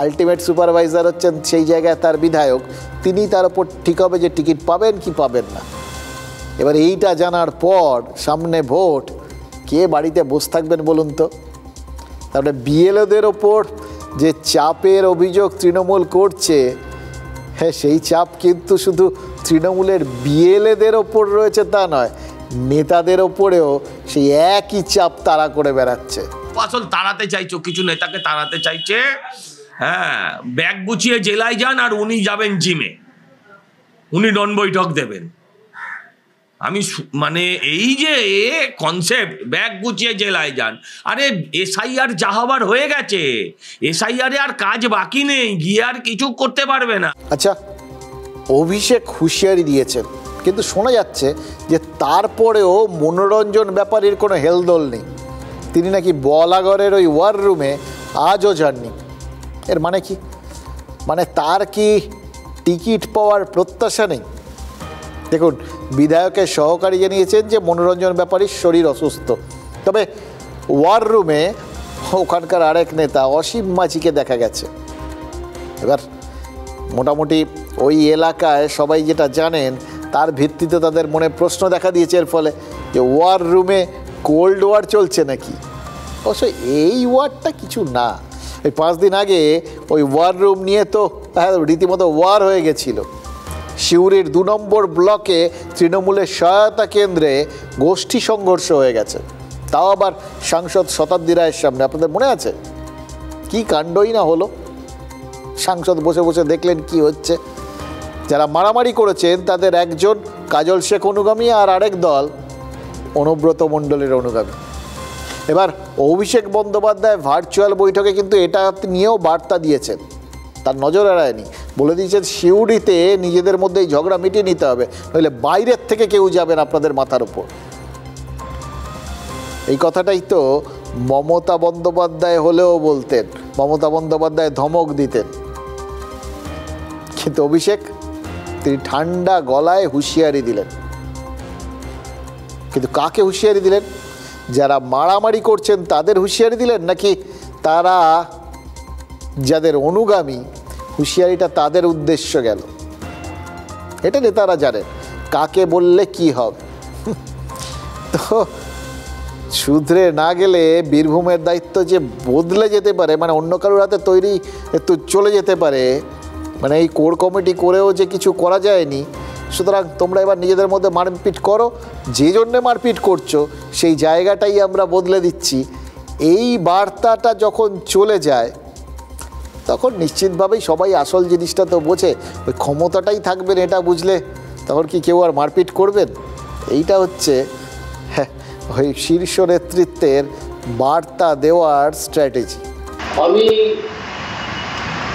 আলটিমেট সুপারভাইজার হচ্ছেন সেই জায়গায় তার বিধায়ক, তিনি তার ওপর ঠিক হবে যে টিকিট পাবেন কি পাবেন না। এবার এইটা জানার পর সামনে ভোট, কে বাড়িতে বসে থাকবেন বলুন তো? তারপরে বিএলওদের ওপর যে চাপের অভিযোগ তৃণমূল করছে, হ্যাঁ সেই চাপ কিন্তু শুধু তৃণমূলের বিএলএদের ওপর রয়েছে তা নয়, নেতাদের ওপরেও সেই একই চাপ তারা করে বেড়াচ্ছে। আসল তাড়াতে চাইছো, কিছু নেতাকে তাড়াতে চাইছে। হ্যাঁ, ব্যাগ গুছিয়ে জেলায় যান আর উনি যাবেন জিমে, উনি ডন বৈঠক দেবেন। আমি মানে এই যে কনসেপ্ট, ব্যাগ গুছিয়ে জেলায় যান, আরে এসআইআর যা হবার হয়ে গেছে, এসআইআরে আর কাজ বাকি নেই, গিয়ে আর কিছু করতে পারবে না। আচ্ছা, অভিষেক হুঁশিয়ারি দিয়েছেন, কিন্তু শোনা যাচ্ছে যে তারপরেও মনোরঞ্জন ব্যাপারীর কোনো হেলদোল নেই। তিনি নাকি বলাগড়ের ওই ওয়ার রুমে আজও যাননি। এর মানে কি? মানে তার কি টিকিট পাওয়ার প্রত্যাশা নেই? দেখুন, বিধায়কের সহকারী জানিয়েছেন যে মনোরঞ্জন ব্যাপারীর শরীর অসুস্থ, তবে ওয়ার রুমে ওখানকার আরেক নেতা অসীম মাঝিকে দেখা গেছে। এবার মোটামুটি ওই এলাকায় সবাই যেটা জানেন তার ভিত্তিতে তাদের মনে প্রশ্ন দেখা দিয়েছে এর ফলে যে ওয়ার রুমে কোল্ড ওয়ার চলছে নাকি। অবশ্য এই ওয়ারটা কিছু না, এই 5 দিন আগে ওই ওয়ার রুম নিয়ে তো রীতিমতো ওয়ার হয়ে গেছিল। সিউড়ির 2 নম্বর ব্লকে তৃণমূলের সহায়তা কেন্দ্রে গোষ্ঠী সংঘর্ষ হয়ে গেছে, তাও আবার সাংসদ শতাব্দী রায়ের সামনে। আপনাদের মনে আছে? কি কাণ্ডই না হলো। সাংসদ বসে বসে দেখলেন কি হচ্ছে। যারা মারামারি করেছেন তাদের একজন কাজল শেখ অনুগামী আর আরেক দল অনুব্রত মণ্ডলের অনুগামী। এবার অভিষেক বন্দ্যোপাধ্যায় ভার্চুয়াল বৈঠকে কিন্তু এটা নিয়েও বার্তা দিয়েছেন, তার নজর এড়ায়নি। বলে দিয়েছেন সিউড়িতে নিজেদের মধ্যেই ঝগড়া মিটিয়ে নিতে হবে, নইলে বাইরের থেকে কেউ যাবেন আপনাদের মাথার উপর। এই কথাটাই তো মমতা বন্দ্যোপাধ্যায় হলেও বলতেন, মমতা বন্দ্যোপাধ্যায় ধমক দিতেন। কিন্তু অভিষেক তিনি ঠান্ডা গলায় হুঁশিয়ারি দিলেন। কিন্তু কাকে হুঁশিয়ারি দিলেন? যারা মারামারি করছেন তাদের হুঁশিয়ারি দিলেন, নাকি তারা যাদের অনুগামী হুঁশিয়ারিটা তাদের উদ্দেশ্য গেল? এটা নেতারা জানেন কাকে বললে কি হবে। তো শুধরে না গেলে বীরভূমের দায়িত্ব যে বদলে যেতে পারে, মানে অন্য কারোর হাতে তৈরি একটু চলে যেতে পারে, মানে এই কোর কমিটি করেও যে কিছু করা যায়নি। সুতরাং তোমরা এবার নিজেদের মধ্যে মারপিট করো, যে জন্যে মারপিট করছো সেই জায়গাটাই আমরা বদলে দিচ্ছি। এই বার্তাটা যখন চলে যায় তখন নিশ্চিতভাবেই সবাই আসল জিনিসটা তো বোঝে, ওই ক্ষমতাটাই থাকবেন এটা বুঝলে তখন কি কেউ আর মারপিট করবেন? এইটা হচ্ছে ওই শীর্ষ নেতৃত্বের বার্তা দেওয়ার স্ট্র্যাটেজি। আমি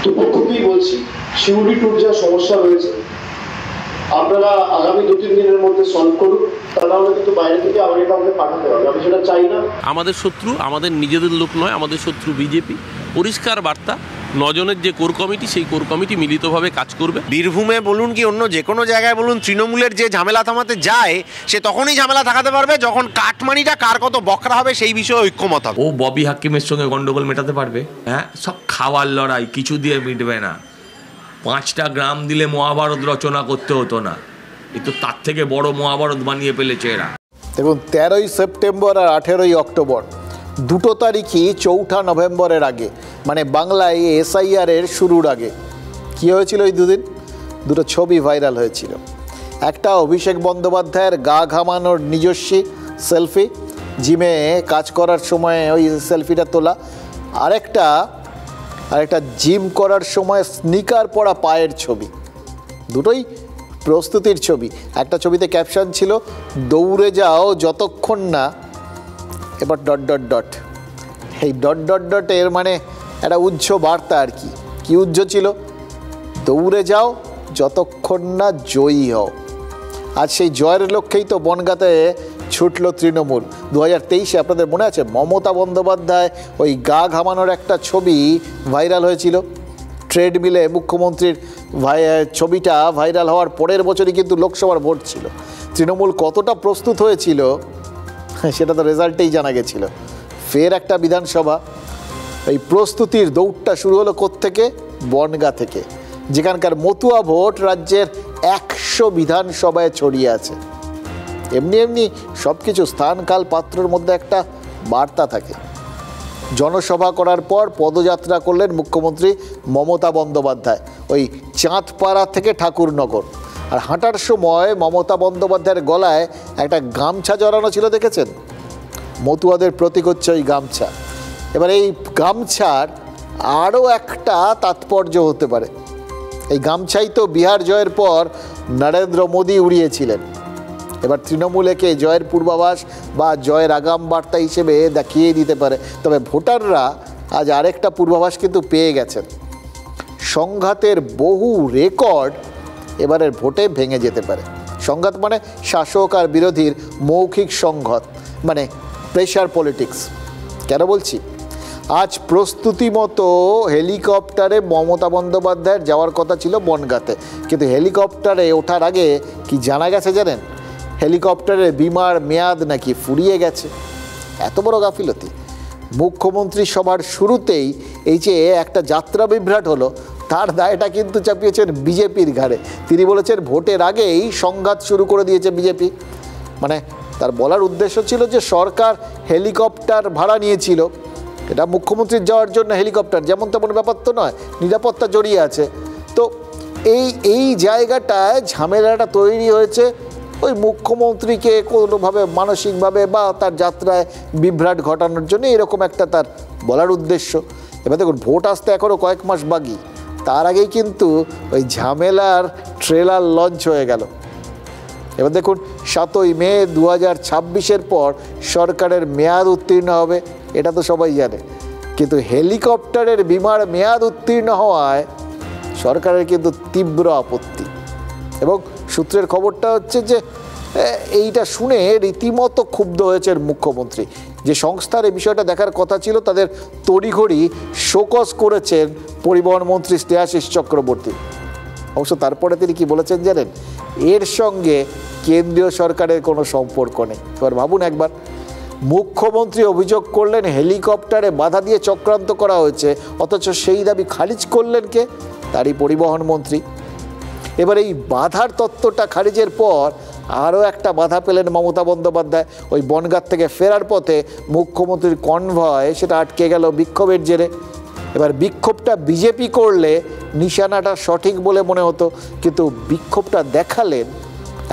দুপক্ষকেই বলছি, সিউড়ি টুর যা সমস্যা রয়েছে আপনারা আগামী 2-3 দিনের মধ্যে সলভ করুন, তা নাহলে কিন্তু বাইরে থেকে আমাকে কাউকে পাঠাতে হবে, আমি সেটা চাই না। আমাদের শত্রু আমাদের নিজেদের লোক নয়, আমাদের শত্রু বিজেপি। পরিষ্কার বার্তা, 9 জনের যে কোর কমিটি, সেই কোর কমিটি মিলিতভাবে কাজ করবে। বীরভূমে বলুন কি অন্য যে কোনো জায়গায় বলুন, তৃণমূলের যে ঝামেলা থামাতে যায় সে তখনই ঝামেলা থাকাতে পারবে যখন কাটমানিটা কার কত বকরা হবে সেই বিষয়ে ঐক্যমত হবে। ও ববি হাকিমের সঙ্গে গন্ডগোল মেটাতে পারবে? হ্যাঁ, সব খাওয়ার লড়াই, কিছু দিয়ে মিটবে না। 5টা গ্রাম দিলে মহাভারত রচনা করতে হতো না, কিন্তু তার থেকে বড় মহাভারত বানিয়ে ফেলেছে এরা। দেখুন, 13ই সেপ্টেম্বর আর 18ই অক্টোবর দুটো তারিখই 4 নভেম্বরের আগে, মানে বাংলায় এসআইআরের শুরুর আগে কি হয়েছিল? এই দুদিন দুটো ছবি ভাইরাল হয়েছিল। একটা অভিষেক বন্দ্যোপাধ্যায়ের গা ঘামানোর নিজস্বী সেলফি, জিমে কাজ করার সময় ওই সেলফিটা তোলা, আরেকটা জিম করার সময় স্নিকার পরা পায়ের ছবি। দুটোই প্রস্তুতির ছবি। একটা ছবিতে ক্যাপশন ছিল দৌড়ে যাও যতক্ষণ না, এবার ... এই ... এর মানে একটা উজ্জ্ব বার্তা আর কি। কি উজ্জ্ব ছিল? দৌড়ে যাও যতক্ষণ না জয়ী হও। আজ সেই জয়ের লক্ষ্যেই তো বনগাঁতে ছুটল তৃণমূল। 2023-এ আপনাদের মনে আছে মমতা বন্দ্যোপাধ্যায় ওই গা ঘামানোর একটা ছবি ভাইরাল হয়েছিল ট্রেডমিলে। মুখ্যমন্ত্রীর ছবিটা ভাইরাল হওয়ার পরের বছরই কিন্তু লোকসভার ভোট ছিল। তৃণমূল কতটা প্রস্তুত হয়েছিল সেটা তো রেজাল্টেই জানা গেছিল। ফের একটা বিধানসভা, এই প্রস্তুতির দৌড়টা শুরু হলো কোত্থেকে? বনগাঁ থেকে, যেখানকার মতুয়া ভোট রাজ্যের 100 বিধানসভায় ছড়িয়ে আছে। এমনি এমনি সব কিছু স্থান কাল পাত্রের মধ্যে একটা বার্তা থাকে। জনসভা করার পর পদযাত্রা করলেন মুখ্যমন্ত্রী মমতা বন্দ্যোপাধ্যায় ওই চাঁদপাড়া থেকে ঠাকুরনগর। আর হাঁটার সময় মমতা বন্দ্যোপাধ্যায়ের গলায় একটা গামছা জড়ানো ছিল, দেখেছেন? মতুয়াদের প্রতীক হচ্ছে ওই গামছা। এবার এই গামছার আরও একটা তাৎপর্য হতে পারে। এই গামছাই তো বিহার জয়ের পর নরেন্দ্র মোদী উড়িয়েছিলেন। এবার তৃণমূল একে জয়ের পূর্বাভাস বা জয়ের আগাম বার্তা হিসেবে দেখিয়ে দিতে পারে। তবে ভোটাররা আজ আরেকটা পূর্বাভাস কিন্তু পেয়ে গেছেন। সংঘাতের বহু রেকর্ড এবারের ভোটে ভেঙে যেতে পারে। সংঘাত মানে শাসক আর বিরোধীর মৌখিক সংঘাত, মানে প্রেশার পলিটিক্স। কেন বলছি? আজ প্রস্তুতি মতো হেলিকপ্টারে মমতা বন্দ্যোপাধ্যায়ের যাওয়ার কথা ছিল বনগাঁতে, কিন্তু হেলিকপ্টারে ওঠার আগে কি জানা গেছে জানেন? হেলিকপ্টারের বিমার মেয়াদ নাকি ফুরিয়ে গেছে। এত বড় গাফিলতি! মুখ্যমন্ত্রী সভার শুরুতেই এই যে একটা যাত্রা বিভ্রাট হলো, তার দায়টা কিন্তু চাপিয়েছেন বিজেপির ঘাড়ে। তিনি বলেছেন ভোটের আগেই সংঘাত শুরু করে দিয়েছে বিজেপি। মানে তার বলার উদ্দেশ্য ছিল যে সরকার হেলিকপ্টার ভাড়া নিয়েছিল, এটা মুখ্যমন্ত্রীর যাওয়ার জন্য হেলিকপ্টার, যেমন তেমন ব্যাপার তো নয়, নিরাপত্তা জড়িয়ে আছে। তো এই জায়গাটায় ঝামেলাটা তৈরি হয়েছে ওই মুখ্যমন্ত্রীকে কোনোভাবে মানসিকভাবে বা তার যাত্রায় বিভ্রাট ঘটানোর জন্য, এরকম একটা তার বলার উদ্দেশ্য। এবার দেখুন, ভোট আসতে এখনও কয়েক মাস বাকি, তার আগেই কিন্তু ওই ঝামেলার ট্রেলার লঞ্চ হয়ে গেল। এবার দেখুন, 7ই মে 2026-এর পর সরকারের মেয়াদ উত্তীর্ণ হবে, এটা তো সবাই জানে। কিন্তু হেলিকপ্টারের বিমার মেয়াদ উত্তীর্ণ হওয়ায় সরকারের কিন্তু তীব্র আপত্তি। এবং সূত্রের খবরটা হচ্ছে যে এইটা শুনে রীতিমতো ক্ষুব্ধ হয়েছেন মুখ্যমন্ত্রী। যে সংস্থার এই বিষয়টা দেখার কথা ছিল, তাদের তড়িঘড়ি শোকজ করেছেন পরিবহন মন্ত্রী স্নেহাশিস চক্রবর্তী। অবশ্য তারপরে তিনি কি বলেছেন জানেন? এর সঙ্গে কেন্দ্রীয় সরকারের কোনো সম্পর্ক নেই। এবার ভাবুন একবার, মুখ্যমন্ত্রী অভিযোগ করলেন হেলিকপ্টারে বাধা দিয়ে চক্রান্ত করা হয়েছে, অথচ সেই দাবি খারিজ করলেন কে? তারই পরিবহন মন্ত্রী। এবার এই বাধার তত্ত্বটা খারিজের পর আরও একটা বাধা পেলেন মমতা বন্দ্যোপাধ্যায়। ওই বনগাঁ থেকে ফেরার পথে মুখ্যমন্ত্রীর কনভয় সেটা আটকে গেল বিক্ষোভের জেরে। এবার বিক্ষোভটা বিজেপি করলে নিশানাটা সঠিক বলে মনে হতো, কিন্তু বিক্ষোভটা দেখালেন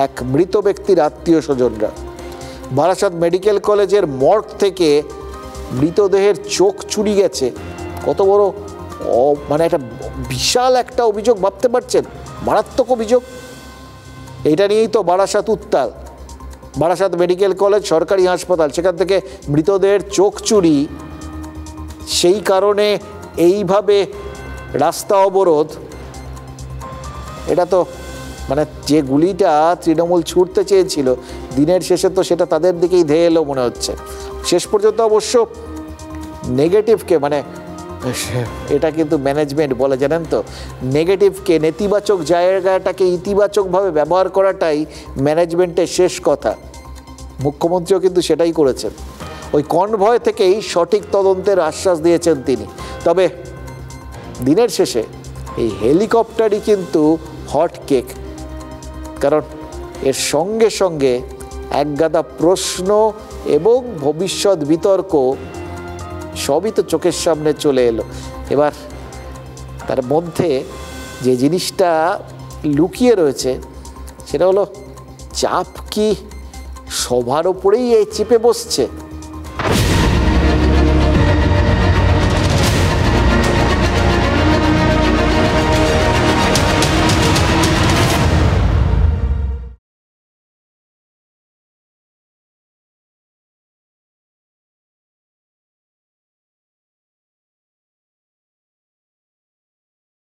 এক মৃত ব্যক্তির আত্মীয় স্বজনরা। বারাসাত মেডিকেল কলেজের মর্গ থেকে মৃতদেহের চোখ চুরি গেছে। কত বড় মানে একটা বিশাল একটা অভিযোগ, ভাবতে পারছেন? মারাত্মক অভিযোগ। এটা নিয়েই তো বারাসাত উত্তাল। বারাসাত মেডিকেল কলেজ সরকারি হাসপাতাল, সেখান থেকে মৃতদেহের চোখ চুরি, সেই কারণে এইভাবে রাস্তা অবরোধ। এটা তো মানে যে গুলিটা তৃণমূল ছুটতে চেয়েছিল, দিনের শেষে তো সেটা তাদের দিকেই ধেয়ে এলো মনে হচ্ছে। শেষ পর্যন্ত অবশ্য নেগেটিভকে, মানে এটা কিন্তু ম্যানেজমেন্ট বলে, জানেন তো, নেগেটিভকে, নেতিবাচক জায়গাটাকে ইতিবাচকভাবে ব্যবহার করাটাই ম্যানেজমেন্টের শেষ কথা। মুখ্যমন্ত্রীও কিন্তু সেটাই করেছেন। ওই কনভয় থেকেই সঠিক তদন্তের আশ্বাস দিয়েছেন তিনি। তবে দিনের শেষে এই হেলিকপ্টারই কিন্তু হট কেক, কারণ এর সঙ্গে সঙ্গে একগাদা প্রশ্ন এবং ভবিষ্যৎ বিতর্ক সবই তো চোখের সামনে চলে এলো। এবার তার মধ্যে যে জিনিসটা লুকিয়ে রয়েছে সেটা হলো, চাপ কি সবার ওপরেই চেপে বসছে?